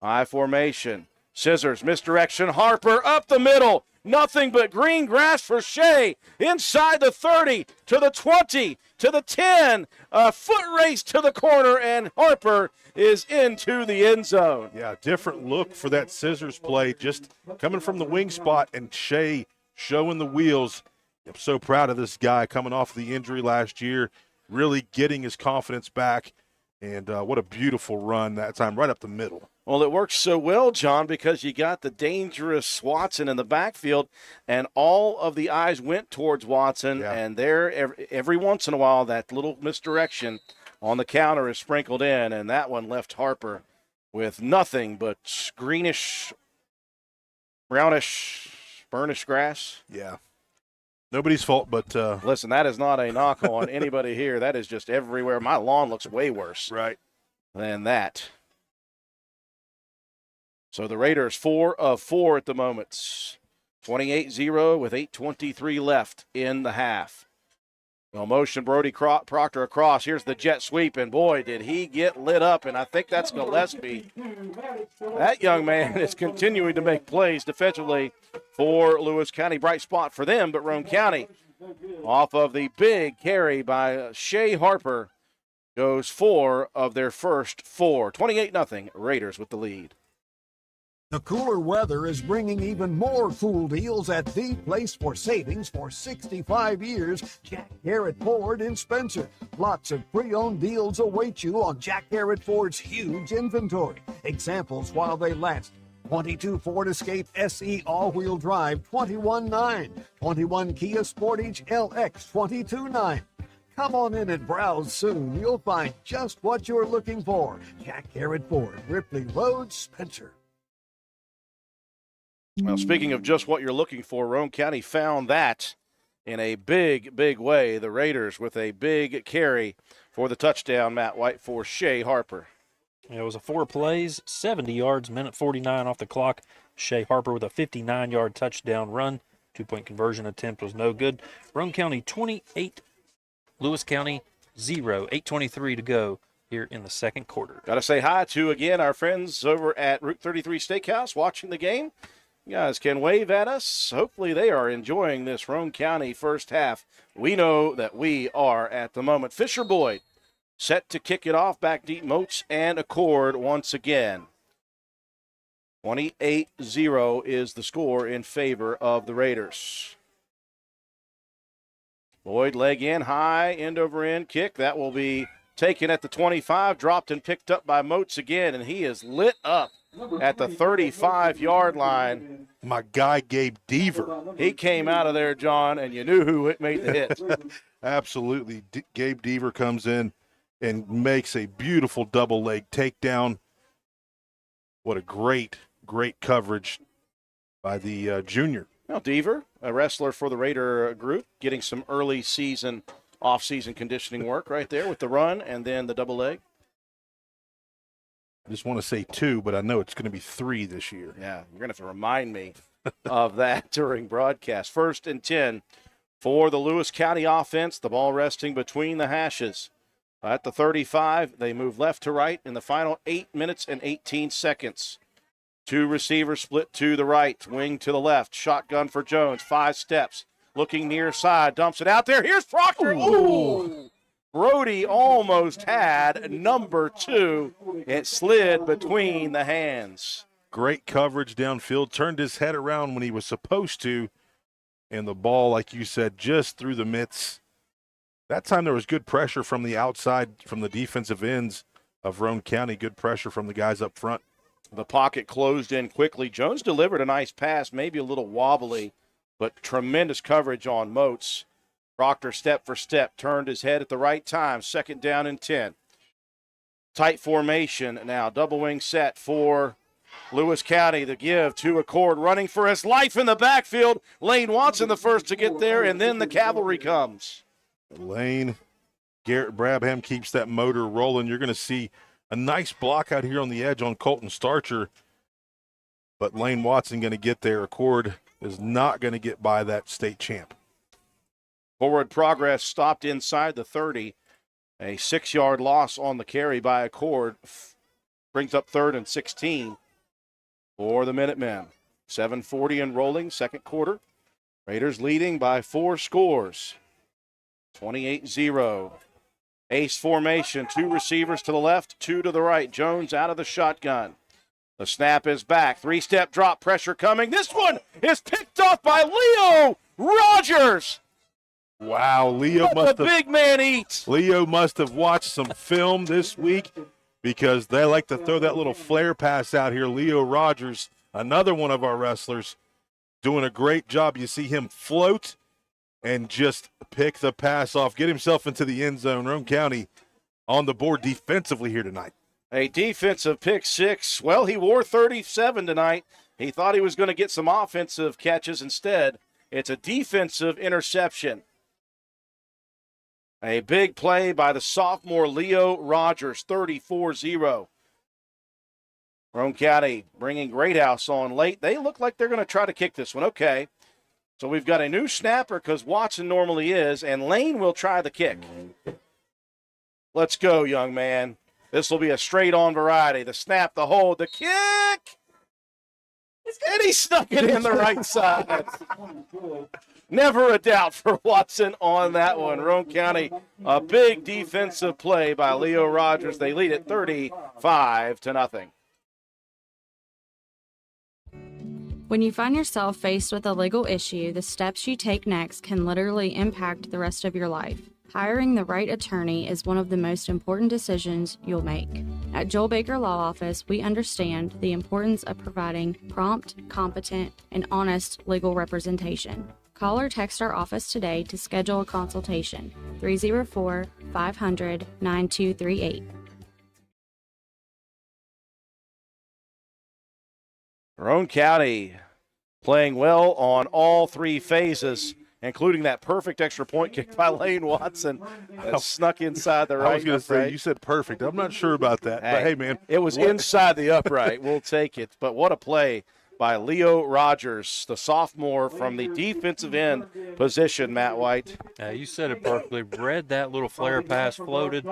I formation. Scissors, misdirection. Harper up the middle. Nothing but green grass for Shea. Inside the 30, to the 20, to the 10. A foot race to the corner, and Harper is into the end zone. Yeah, different look for that scissors play. Just coming from the wing spot, and Shea showing the wheels. I'm so proud of this guy coming off the injury last year, really getting his confidence back, and what a beautiful run that time, right up the middle. Well, it works so well, John, because you got the dangerous Watson in the backfield, and all of the eyes went towards Watson, and there, every once in a while, that little misdirection on the counter is sprinkled in, and that one left Harper with nothing but greenish, brownish, burnish grass. Yeah. Nobody's fault, but listen, that is not a knock on anybody here. That is just everywhere. My lawn looks way worse than that. So the Raiders 4 of 4 at the moment. 28-0 with 8:23 left in the half. Well, motion Brody Proctor across. Here's the jet sweep, and boy, did he get lit up, and I think that's Gillespie. That young man is continuing to make plays defensively for Lewis County. Bright spot for them, but Roane County, off of the big carry by Shea Harper, goes 4 of their first 4. 28-0, Raiders with the lead. The cooler weather is bringing even more cool deals at the place for savings for 65 years, Jack Garrett Ford in Spencer. Lots of pre-owned deals await you on Jack Garrett Ford's huge inventory. Examples while they last. 22 Ford Escape SE all-wheel drive, $21,900. 21 Kia Sportage LX, $22,900. Come on in and browse soon. You'll find just what you're looking for. Jack Garrett Ford, Ripley Road, Spencer. Well, speaking of just what you're looking for, Roane County found that in a big, big way. The Raiders with a big carry for the touchdown, Matt White, for Shea Harper. It was a 4 plays, 70 yards, minute 49 off the clock. Shea Harper with a 59-yard touchdown run. 2-point conversion attempt was no good. Roane County 28, Lewis County 0. 8:23 to go here in the second quarter. Got to say hi to, again, our friends over at Route 33 Steakhouse watching the game. You guys can wave at us. Hopefully they are enjoying this Roane County first half. We know that we are at the moment. Fisher Boyd set to kick it off. Back deep, Moats and Accord once again. 28-0 is the score in favor of the Raiders. Boyd leg in, high, end over end kick. That will be taken at the 25, dropped and picked up by Moats again, and he is lit up at the 35-yard line. My guy, Gabe Deaver. He came out of there, John, and you knew who made the hit. Absolutely. Gabe Deaver comes in and makes a beautiful double leg takedown. What a great coverage by the junior. Now, Deaver, a wrestler for the Raider group, getting some early season, off-season conditioning work right there with the run and then the double leg. I just want to say 2, but I know it's going to be 3 this year. Yeah, you're going to have to remind me of that during broadcast. 1st and 10 for the Lewis County offense. The ball resting between the hashes. At the 35, they move left to right in the final 8 minutes and 18 seconds. 2 receivers split to the right, wing to the left. Shotgun for Jones, 5 steps. Looking near side, dumps it out there. Here's Proctor. Ooh! Brody almost had number 2. It slid between the hands. Great coverage downfield. Turned his head around when he was supposed to. And the ball, like you said, just through the mitts. That time there was good pressure from the outside, from the defensive ends of Roane County. Good pressure from the guys up front. The pocket closed in quickly. Jones delivered a nice pass, maybe a little wobbly, but tremendous coverage on Moats. Proctor, step for step, turned his head at the right time. 2nd down and 10. Tight formation now. Double wing set for Lewis County. The give to Accord, running for his life in the backfield. Lane Watson the first to get there, and then the cavalry comes. Lane, Garrett Brabham keeps that motor rolling. You're going to see a nice block out here on the edge on Colton Starcher. But Lane Watson going to get there. Accord is not going to get by that state champ. Forward progress stopped inside the 30. A 6-yard loss on the carry by Accord brings up 3rd and 16 for the Minutemen. 7:40 and rolling, 2nd quarter. Raiders leading by 4 scores. 28-0. Ace formation, 2 receivers to the left, 2 to the right. Jones out of the shotgun. The snap is back. 3-step drop, pressure coming. This one is picked off by Leo Rogers. Wow, Leo Let the big man eat. Leo must have watched some film this week because they like to throw that little flare pass out here. Leo Rogers, another one of our wrestlers, doing a great job. You see him float and just pick the pass off, get himself into the end zone. Roane County on the board defensively here tonight. A defensive pick 6. Well, he wore 37 tonight. He thought he was going to get some offensive catches instead. It's a defensive interception. A big play by the sophomore Leo Rogers, 34-0. Roane County bringing Greathouse on late. They look like they're going to try to kick this one. Okay. So we've got a new snapper because Watson normally is, and Lane will try the kick. Let's go, young man. This will be a straight-on variety. The snap, the hold, the kick. And he snuck it in the right side. Never a doubt for Watson on that one. Roane County, a big defensive play by Leo Rogers. They lead it 35-0. When you find yourself faced with a legal issue, the steps you take next can literally impact the rest of your life. Hiring the right attorney is one of the most important decisions you'll make. At Joel Baker Law Office, we understand the importance of providing prompt, competent, and honest legal representation. Call or text our office today to schedule a consultation. 304-500-9238. Roane County playing well on all 3 phases, including that perfect extra point kick by Lane Watson that snuck inside the right. I was going to say, you said perfect. I'm not sure about that. But hey, man. It was inside the upright. We'll take it. But what a play by Leo Rogers, the sophomore from the defensive end position, Matt White. You said it perfectly. Read that little flare pass, floated,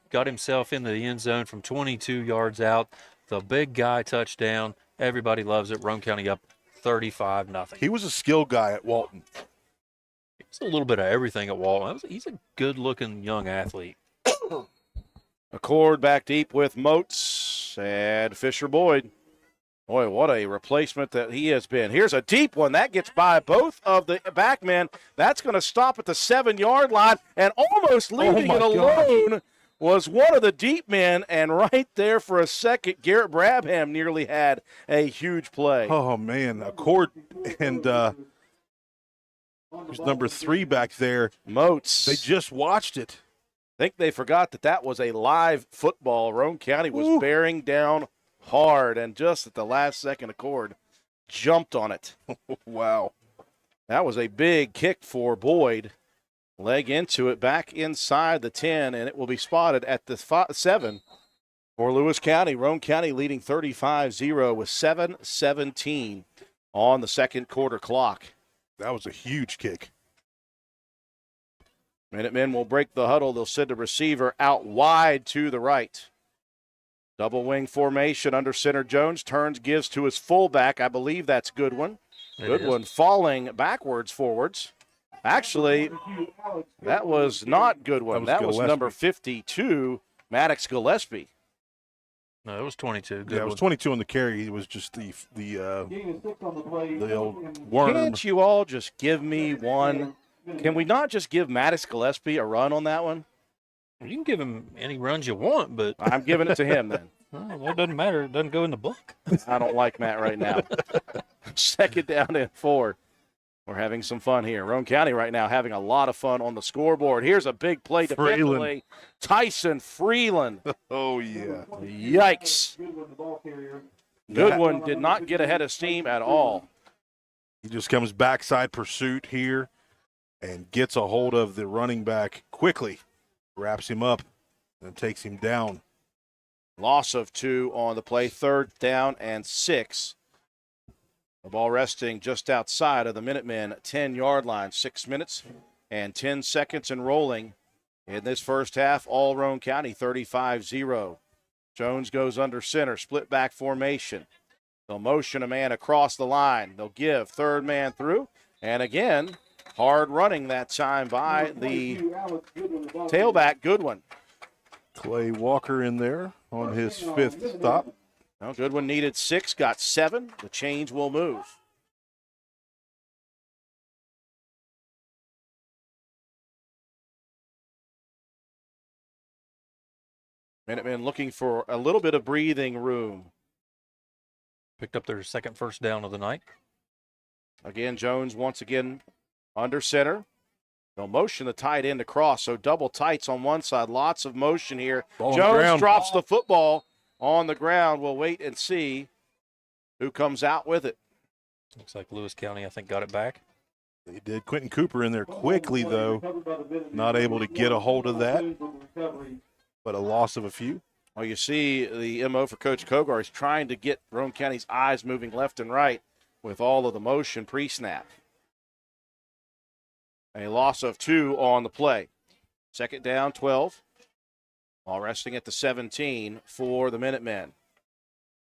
got himself into the end zone from 22 yards out. The big guy touchdown. Everybody loves it. Roane County up 35-0. He was a skill guy at Walton. It's a little bit of everything at Walton. He's a good-looking young athlete. Accord back deep with Moats and Fisher Boyd. Boy, what a replacement that he has been. Here's a deep one. That gets by both of the backmen. That's going to stop at the 7-yard line, and almost leaving it alone was one of the deep men, and right there for a second, Garrett Brabham nearly had a huge play. Oh, man. Accord and who's number 3 back there? Moats. They just watched it. I think they forgot that was a live football. Roane County was bearing down hard, and just at the last second, Accord jumped on it. Wow. That was a big kick for Boyd. Leg into it, back inside the 10, and it will be spotted at the 7 for Lewis County. Roane County leading 35-0 with 7:17 on the second quarter clock. That was a huge kick. Minutemen will break the huddle. They'll send a receiver out wide to the right. Double wing formation under center. Jones turns, gives to his fullback. I believe that's Goodwin. Goodwin falling backwards, forwards. Actually, that was not Goodwin. That was number 52, Maddox Gillespie. No, it was 22. Yeah, it was 22 on the carry. It was just the old worm. Can't you all just give me one? Can we not just give Maddox Gillespie a run on that one? You can give him any runs you want, but I'm giving it to him then. Well, that doesn't matter. It doesn't go in the book. I don't like Matt right now. Second down and 4. We're having some fun here. Roane County right now having a lot of fun on the scoreboard. Here's a big play defensively. Tyson Freeland. Oh, yeah. Yikes. Goodwin did not get ahead of steam at all. He just comes backside pursuit here and gets a hold of the running back quickly. Wraps him up and takes him down. Loss of 2 on the play. Third down and 6. The ball resting just outside of the Minutemen 10-yard line. 6 minutes and 10 seconds and rolling in this first half. All Roane County 35-0. Jones goes under center. Split back formation. They'll motion a man across the line. They'll give third man through. And again, hard running that time by the tailback, Goodwin. Clay Walker in there on his 5th stop. Well, Goodwin needed 6, got 7. The change will move. Minutemen looking for a little bit of breathing room. Picked up their second first down of the night. Again, Jones once again under center. They'll motion the tight end across, so double tights on one side. Lots of motion here. Jones drops the football on the ground. We'll wait and see who comes out with it. Looks like Lewis County, I think, got it back. They did. Quentin Cooper in there quickly, though. Not able to get a hold of that, but a loss of a few. Well, you see the MO for Coach Kogar. He's trying to get Roane County's eyes moving left and right with all of the motion pre-snap. A loss of 2 on the play. Second down, 12. All resting at the 17 for the Minutemen.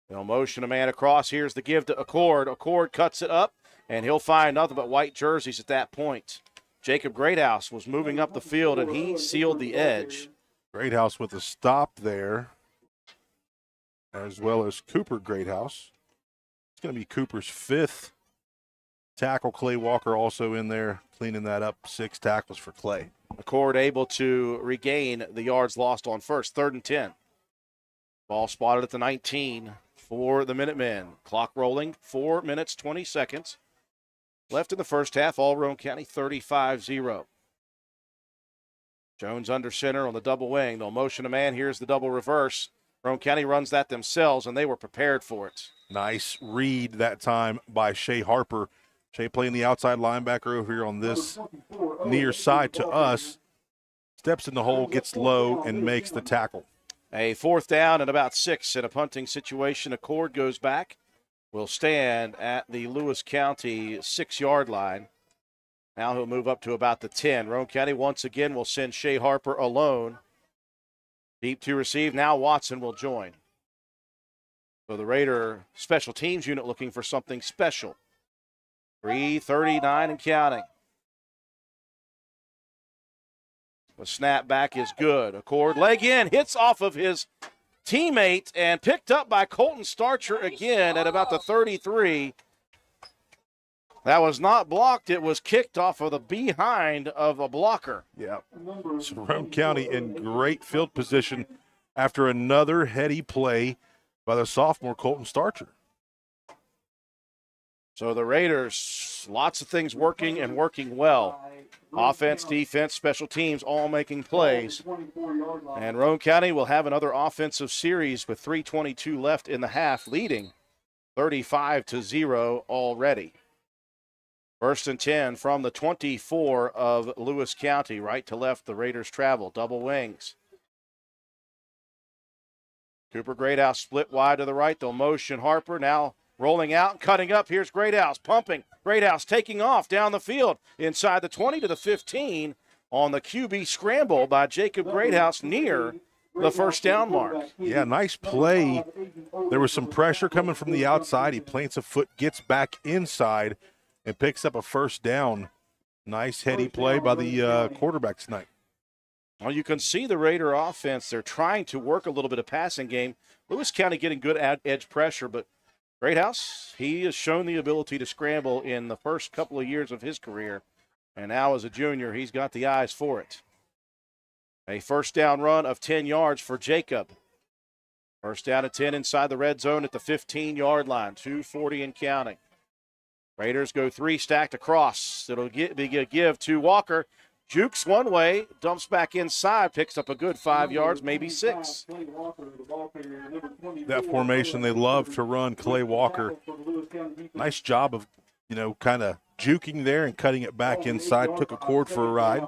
They'll motion a man across. Here's the give to Accord. Accord cuts it up, and he'll find nothing but white jerseys at that point. Jacob Greathouse was moving up the field, and he sealed the edge. Greathouse with a stop there, as well as Cooper Greathouse. It's going to be Cooper's 5th tackle. Clay Walker also in there, cleaning that up. 6 tackles for Clay. Accord able to regain the yards lost on first. 3rd and 10. Ball spotted at the 19 for the Minutemen. Clock rolling, 4 minutes, 20 seconds. Left in the first half, all Roane County 35-0. Jones under center on the double wing. They'll motion a man. Here's the double reverse. Roane County runs that themselves, and they were prepared for it. Nice read that time by Shea Harper. Shea playing the outside linebacker over here on this near side to us. Steps in the hole, gets low, and makes the tackle. A 4th down and about 6 in a punting situation. Accord goes back. Will stand at the Lewis County 6-yard line. Now he'll move up to about the 10. Roane County once again will send Shea Harper alone. Deep to receive. Now Watson will join. So the Raider special teams unit looking for something special. 3:39 and counting. The snap back is good. Accord leg in, hits off of his teammate and picked up by Colton Starcher again at about the 33. That was not blocked. It was kicked off of the behind of a blocker. Yeah. So Roane County in great field position after another heady play by the sophomore Colton Starcher. So the Raiders, lots of things working and working well. Offense, defense, special teams, all making plays. And Roane County will have another offensive series with 3:22 left in the half, leading 35-0 already. 1st and 10 from the 24 of Lewis County. Right to left, the Raiders travel. Double wings. Cooper Greathouse split wide to the right. They'll motion Harper. Now rolling out and cutting up. Here's Greathouse pumping. Greathouse taking off down the field inside the 20 to the 15 on the QB scramble by Jacob Greathouse near the first down mark. Yeah, nice play. There was some pressure coming from the outside. He plants a foot, gets back inside, and picks up a first down. Nice heady play by the quarterback tonight. Well, you can see the Raider offense. They're trying to work a little bit of passing game. Lewis County getting good edge pressure, but Greathouse, he has shown the ability to scramble in the first couple of years of his career. And now as a junior, he's got the eyes for it. A first down run of 10 yards for Jacob. First down at 10 inside the red zone at the 15-yard line, 2:40 and counting. Raiders go 3 stacked across. It'll be a give to Walker. Jukes one way, dumps back inside, picks up a good 5 yards, maybe 6. That formation, they love to run. Clay Walker, nice job of, kind of juking there and cutting it back inside. Took a cord for a ride.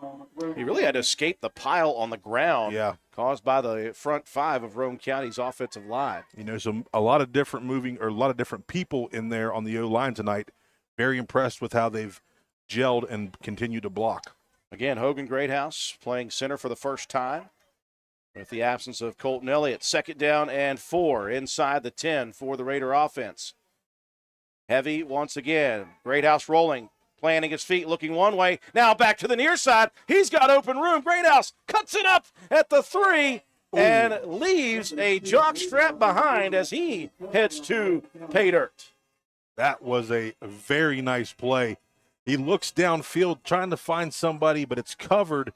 He really had to escape the pile on the ground caused by the front 5 of Roane County's offensive line. A lot of different people in there on the O-line tonight. Very impressed with how they've gelled and continue to block. Again, Hogan Greathouse playing center for the first time with the absence of Colton Elliott. 2nd down and 4 inside the 10 for the Raider offense. Heavy once again. Greathouse rolling, planting his feet, looking one way. Now back to the near side. He's got open room. Greathouse cuts it up at the 3 and leaves a jock strap behind as he heads to pay dirt. That was a very nice play. He looks downfield trying to find somebody, but it's covered.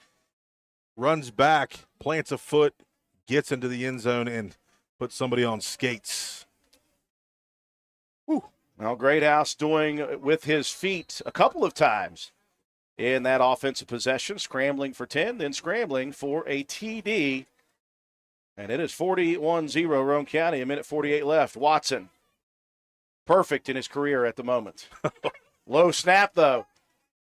Runs back, plants a foot, gets into the end zone, and puts somebody on skates. Whew. Now, Greathouse doing with his feet a couple of times in that offensive possession, scrambling for 10, then scrambling for a TD. And it is 41-0 Roane County, 1:48 left. Watson, perfect in his career at the moment. Low snap, though.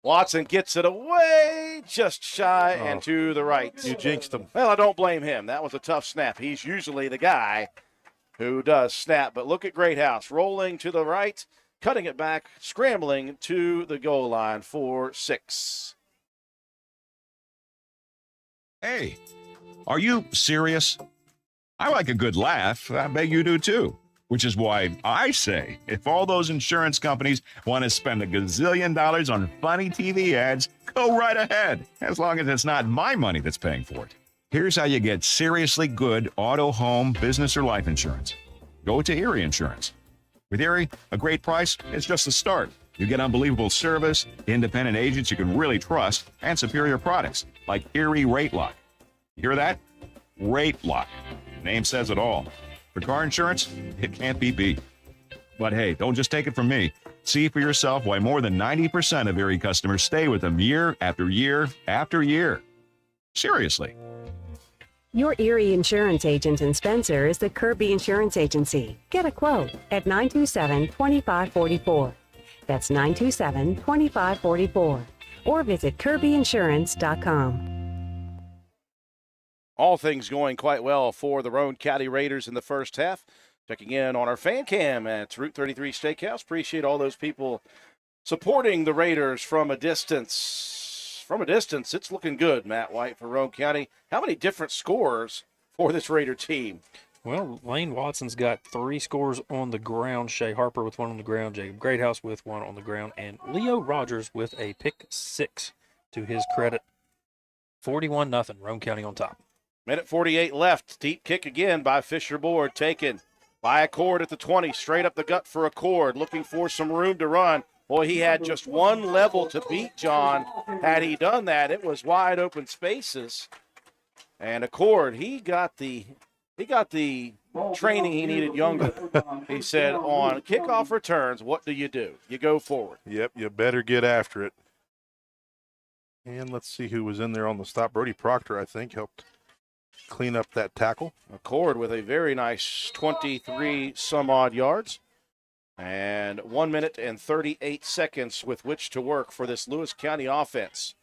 Watson gets it away, just shy and to the right. You jinxed him. Well, I don't blame him. That was a tough snap. He's usually the guy who does snap. But look at Greathouse rolling to the right, cutting it back, scrambling to the goal line for 6. Hey, are you serious? I like a good laugh. I bet you do too. Which is why I say, if all those insurance companies want to spend $1 gazillion on funny TV ads, go right ahead, as long as it's not my money that's paying for it. Here's how you get seriously good auto, home, business, or life insurance. Go to Erie Insurance. With Erie, a great price is just the start. You get unbelievable service, independent agents you can really trust, and superior products like Erie Rate Lock. You hear that? Rate Lock. The name says it all. For car insurance, it can't be beat. But hey, don't just take it from me. See for yourself why more than 90% of Erie customers stay with them year after year after year. Seriously. Your Erie Insurance agent in Spencer is the Kirby Insurance Agency. Get a quote at 927-2544. That's 927-2544. Or visit kirbyinsurance.com. All things going quite well for the Roane County Raiders in the first half. Checking in on our fan cam at Route 33 Steakhouse. Appreciate all those people supporting the Raiders from a distance. From a distance, it's looking good, Matt White, for Roane County. How many different scores for this Raider team? Well, Lane Watson's got 3 scores on the ground. Shea Harper with 1 on the ground. Jacob Greathouse with 1 on the ground. And Leo Rogers with a pick 6 to his credit. 41-0, Roane County on top. 1:48 left. Deep kick again by Fisher Board. Taken by Accord at the 20. Straight up the gut for Accord. Looking for some room to run. Boy, he had just one level to beat, John. Had he done that, it was wide open spaces. And Accord, he got the training he needed younger. He said, on kickoff returns, what do? You go forward. Yep, you better get after it. And let's see who was in there on the stop. Brody Proctor, I think, helped clean up that tackle. Accord with a very nice 23 some odd yards. And 1 minute and 38 seconds with which to work for this Lewis County offense.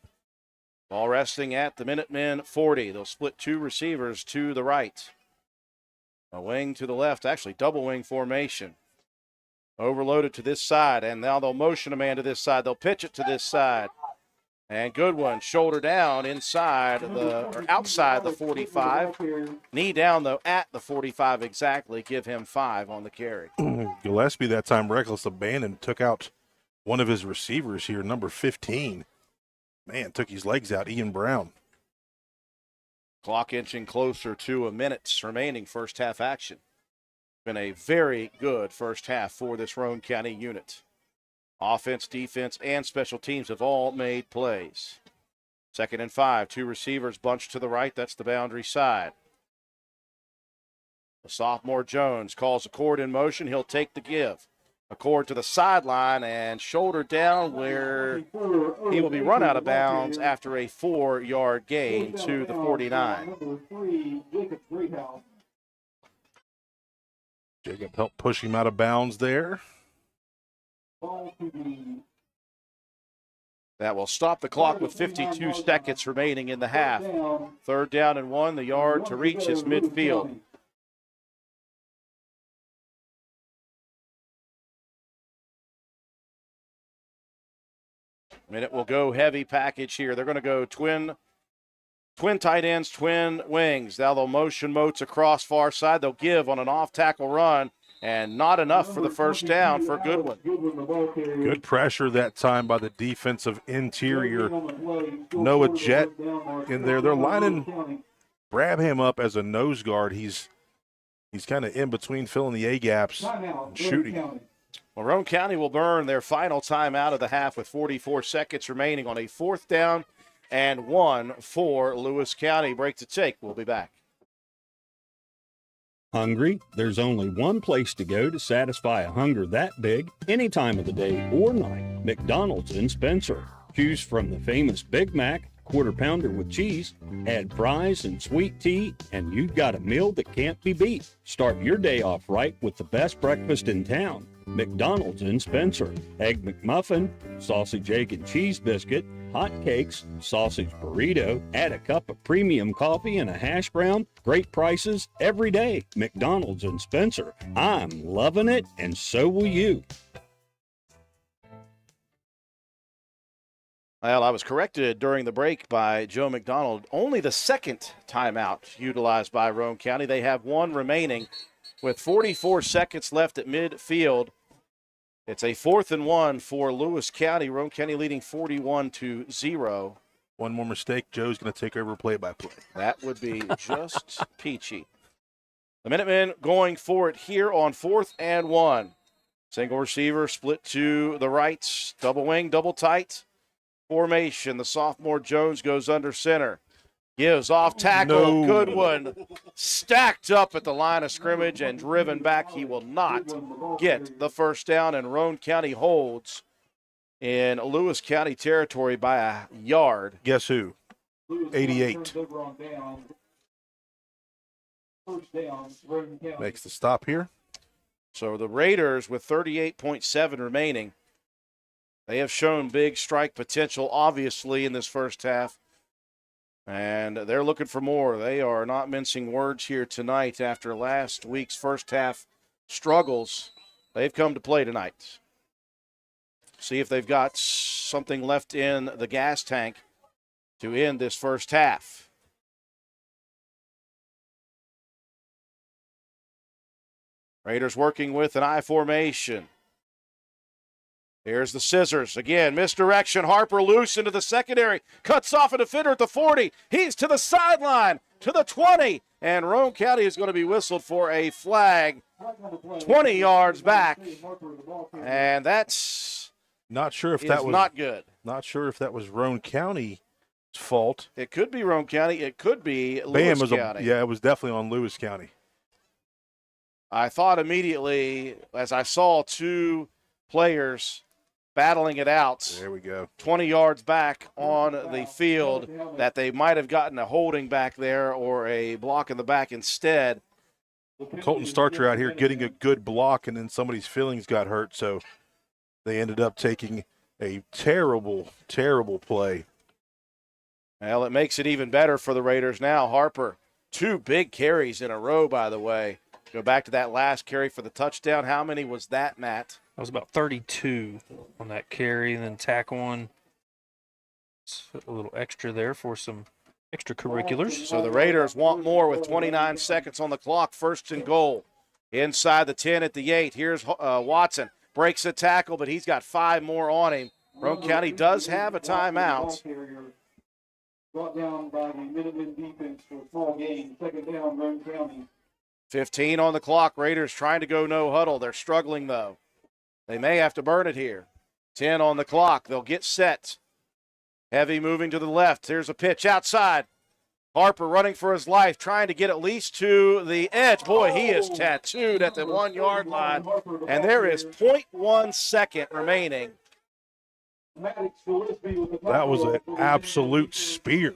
Ball resting at the Minutemen 40. They'll split two receivers to the right. A wing to the left, actually double wing formation. Overloaded to this side, and now they'll motion a man to this side. They'll pitch it to this side. And good one, shoulder down outside the 45. Knee down, though, at the 45 exactly. Give him 5 on the carry. Gillespie that time reckless abandon, took out one of his receivers here, number 15. Man, took his legs out, Ian Brown. Clock inching closer to a minute remaining first half action. Been a very good first half for this Roane County unit. Offense, defense, and special teams have all made plays. 2nd and 5, 2 receivers bunched to the right. That's the boundary side. The sophomore Jones calls a cord in motion. He'll take the give. A cord to the sideline and shoulder down where he will be run out of bounds after a 4-yard gain to the 49. Jacob helped push him out of bounds there. That will stop the clock with 52 seconds remaining in the half. 3rd down and 1. The yard to reach is midfield. Minute will go heavy package here. They're going to go twin tight ends, twin wings. Now they'll motion Moats across far side. They'll give on an off-tackle run, and not enough for the first down for Goodwin. Good pressure that time by the defensive interior. Noah Jett in there. They're lining Brabham up as a nose guard. He's kind of in between filling the A-gaps and shooting. Well, Roane County will burn their final timeout of the half with 44 seconds remaining on a 4th down and 1 for Lewis County. Break to take. We'll be back. Hungry? There's only one place to go to satisfy a hunger that big, any time of the day or night. McDonald's in Spencer. Choose from the famous Big Mac, Quarter Pounder with cheese, add fries and sweet tea, and you've got a meal that can't be beat. Start your day off right with the best breakfast in town. McDonald's in Spencer. Egg McMuffin, sausage, egg, and cheese biscuit, hot cakes, sausage burrito, add a cup of premium coffee and a hash brown. Great prices every day. McDonald's in Spencer. I'm loving it, and so will you. Well, I was corrected during the break by Joe McDonald. Only the 2nd timeout utilized by Roane County. They have 1 remaining with 44 seconds left at midfield. It's a 4th and 1 for Lewis County. Roane County leading 41-0. One more mistake, Joe's going to take over play-by-play. That would be just peachy. The Minutemen going for it here on 4th and 1. Single receiver split to the right. Double wing, double tight formation. The sophomore Jones goes under center. Gives off tackle. No. Good one. Stacked up at the line of scrimmage and driven back. He will not get the first down, and Roane County holds in Lewis County territory by a yard. Guess who? 88. Makes the stop here. So the Raiders with 38.7 remaining. They have shown big strike potential, obviously, in this first half. And they're looking for more. They are not mincing words here tonight after last week's first half struggles. They've come to play tonight. See if they've got something left in the gas tank to end this first half. Raiders working with an I formation. Here's the scissors. Again, misdirection. Harper loose into the secondary. Cuts off a defender at the 40. He's to the sideline, to the 20. And Roane County is going to be whistled for a flag 20 yards back. And that's not sure if that was not good. Not sure if that was Roane County's fault. It could be Roane County. It could be Lewis County. Yeah, it was definitely on Lewis County. I thought immediately as I saw 2 players battling it out. There we go. 20 yards back on the field that they might have gotten a holding back there or a block in the back instead. Colton Starcher out here getting a good block, and then somebody's feelings got hurt, so they ended up taking a terrible, terrible play. Well, it makes it even better for the Raiders now. Harper, 2 big carries in a row, by the way. Go back to that last carry for the touchdown. How many was that, Matt? That was about 32 on that carry, and then tack on a little extra there for some extracurriculars. So the Raiders want more with 29 seconds on the clock. 1st and goal. Inside the 10 at the 8. Here's Watson. Breaks the tackle, but he's got 5 more on him. Roane County does have a timeout. Brought down by the Minutemen defense for a small gain. 2nd down, Roane County. 15 on the clock. Raiders trying to go no huddle. They're struggling, though. They may have to burn it here. 10 on the clock. They'll get set. Heavy moving to the left. Here's a pitch outside. Harper running for his life, trying to get at least to the edge. Boy, he is tattooed at the 1-yard line, and there is 0.1 second remaining. That was an absolute spear.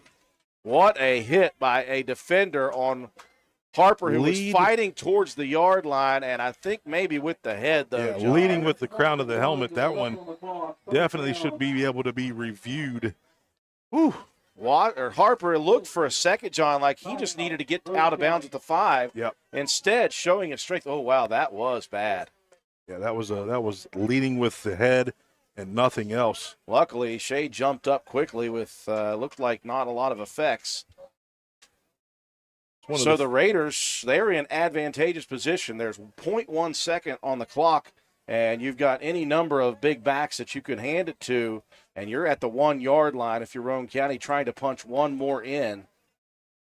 What a hit by a defender on Harper, who was fighting towards the yard line, and I think maybe with the head, though. Yeah, leading with the crown of the helmet. That one definitely should be able to be reviewed. Whew. Harper looked for a second, John, like he just needed to get out of bounds at the 5. Yep. Instead, showing his strength. Oh, wow, that was bad. Yeah, that was leading with the head and nothing else. Luckily, Shea jumped up quickly with looked like not a lot of effects. So the Raiders, they're in advantageous position. There's 0.1 second on the clock, and you've got any number of big backs that you could hand it to, and you're at the 1-yard line if you're Roane County trying to punch one more in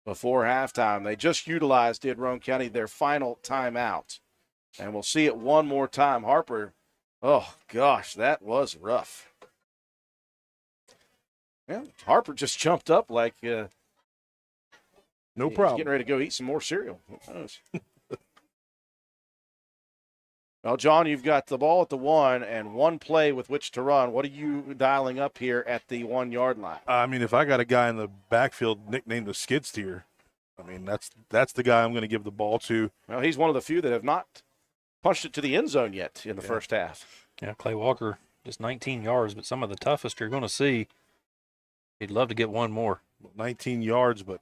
before halftime. They just utilized, did Roane County, their final timeout. And we'll see it one more time. Harper, oh, gosh, that was rough. Yeah, Harper just jumped up like no problem. He's getting ready to go eat some more cereal. Who knows? Well, John, you've got the ball at the 1 and one play with which to run. What are you dialing up here at the 1-yard line? I mean, if I got a guy in the backfield nicknamed the skid steer, I mean, that's the guy I'm going to give the ball to. Well, he's one of the few that have not punched it to the end zone yet in the first half. Yeah, Clay Walker, just 19 yards, but some of the toughest you're going to see. He'd love to get one more. 19 yards, but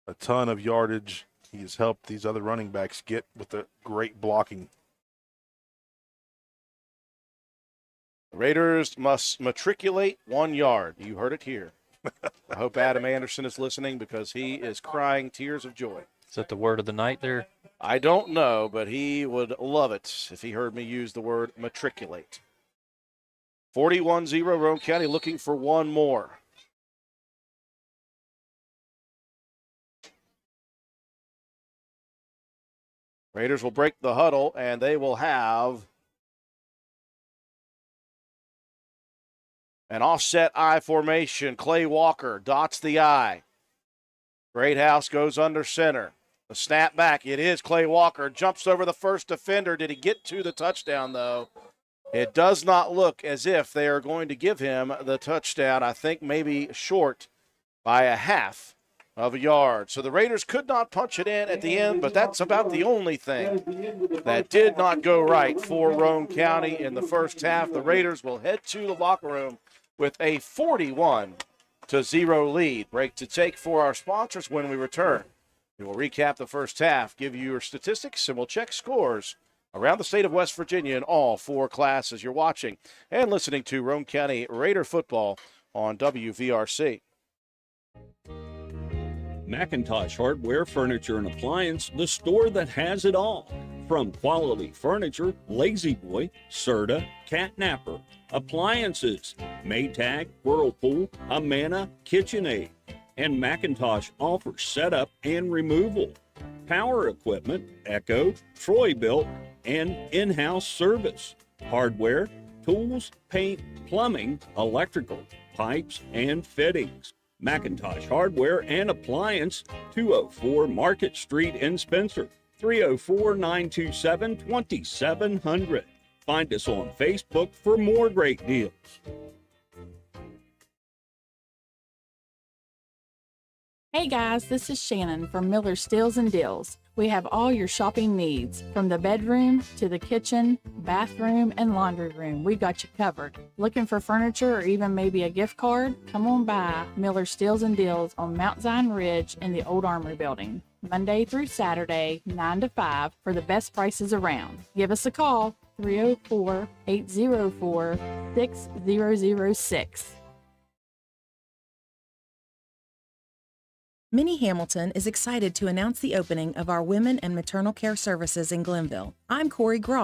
a ton of yardage. He has helped these other running backs get with the great blocking. Raiders must matriculate 1 yard. You heard it here. I hope Adam Anderson is listening because he is crying tears of joy. Is that the word of the night there? I don't know, but he would love it if he heard me use the word matriculate. 41-0 Roane County looking for one more. Raiders will break the huddle, and they will have an offset I formation. Clay Walker dots the I. Greathouse goes under center. The snap back. It is Clay Walker. Jumps over the first defender. Did he get to the touchdown, though? It does not look as if they are going to give him the touchdown. I think maybe short by a half of a yard. So the Raiders could not punch it in at the end, but that's about the only thing that did not go right for Roane County in the first half. The Raiders will head to the locker room with a 41-0 lead. Break to take for our sponsors. When we return, we will recap the first half, give you your statistics, and we'll check scores around the state of West Virginia in all 4 classes. You're watching and listening to Roane County Raider football on WVRC. McIntosh Hardware, Furniture, and Appliance, the store that has it all. From quality furniture, Lazy Boy, Serta, Catnapper, appliances, Maytag, Whirlpool, Amana, KitchenAid, and McIntosh offers setup and removal, power equipment, Echo, Troy-Built, and in-house service, hardware, tools, paint, plumbing, electrical, pipes, and fittings. McIntosh Hardware and Appliance, 204 Market Street in Spencer, 304-927-2700. Find us on Facebook for more great deals. Hey guys, this is Shannon from Miller Steels and Deals. We have all your shopping needs, from the bedroom to the kitchen, bathroom, and laundry room. We've got you covered. Looking for furniture or even maybe a gift card? Come on by Miller Steels and Deals on Mount Zion Ridge in the Old Armory Building, Monday through Saturday, 9 to 5, for the best prices around. Give us a call, 304-804-6006. Minnie Hamilton is excited to announce the opening of our Women and Maternal Care Services in Glenville. I'm Corey Graw,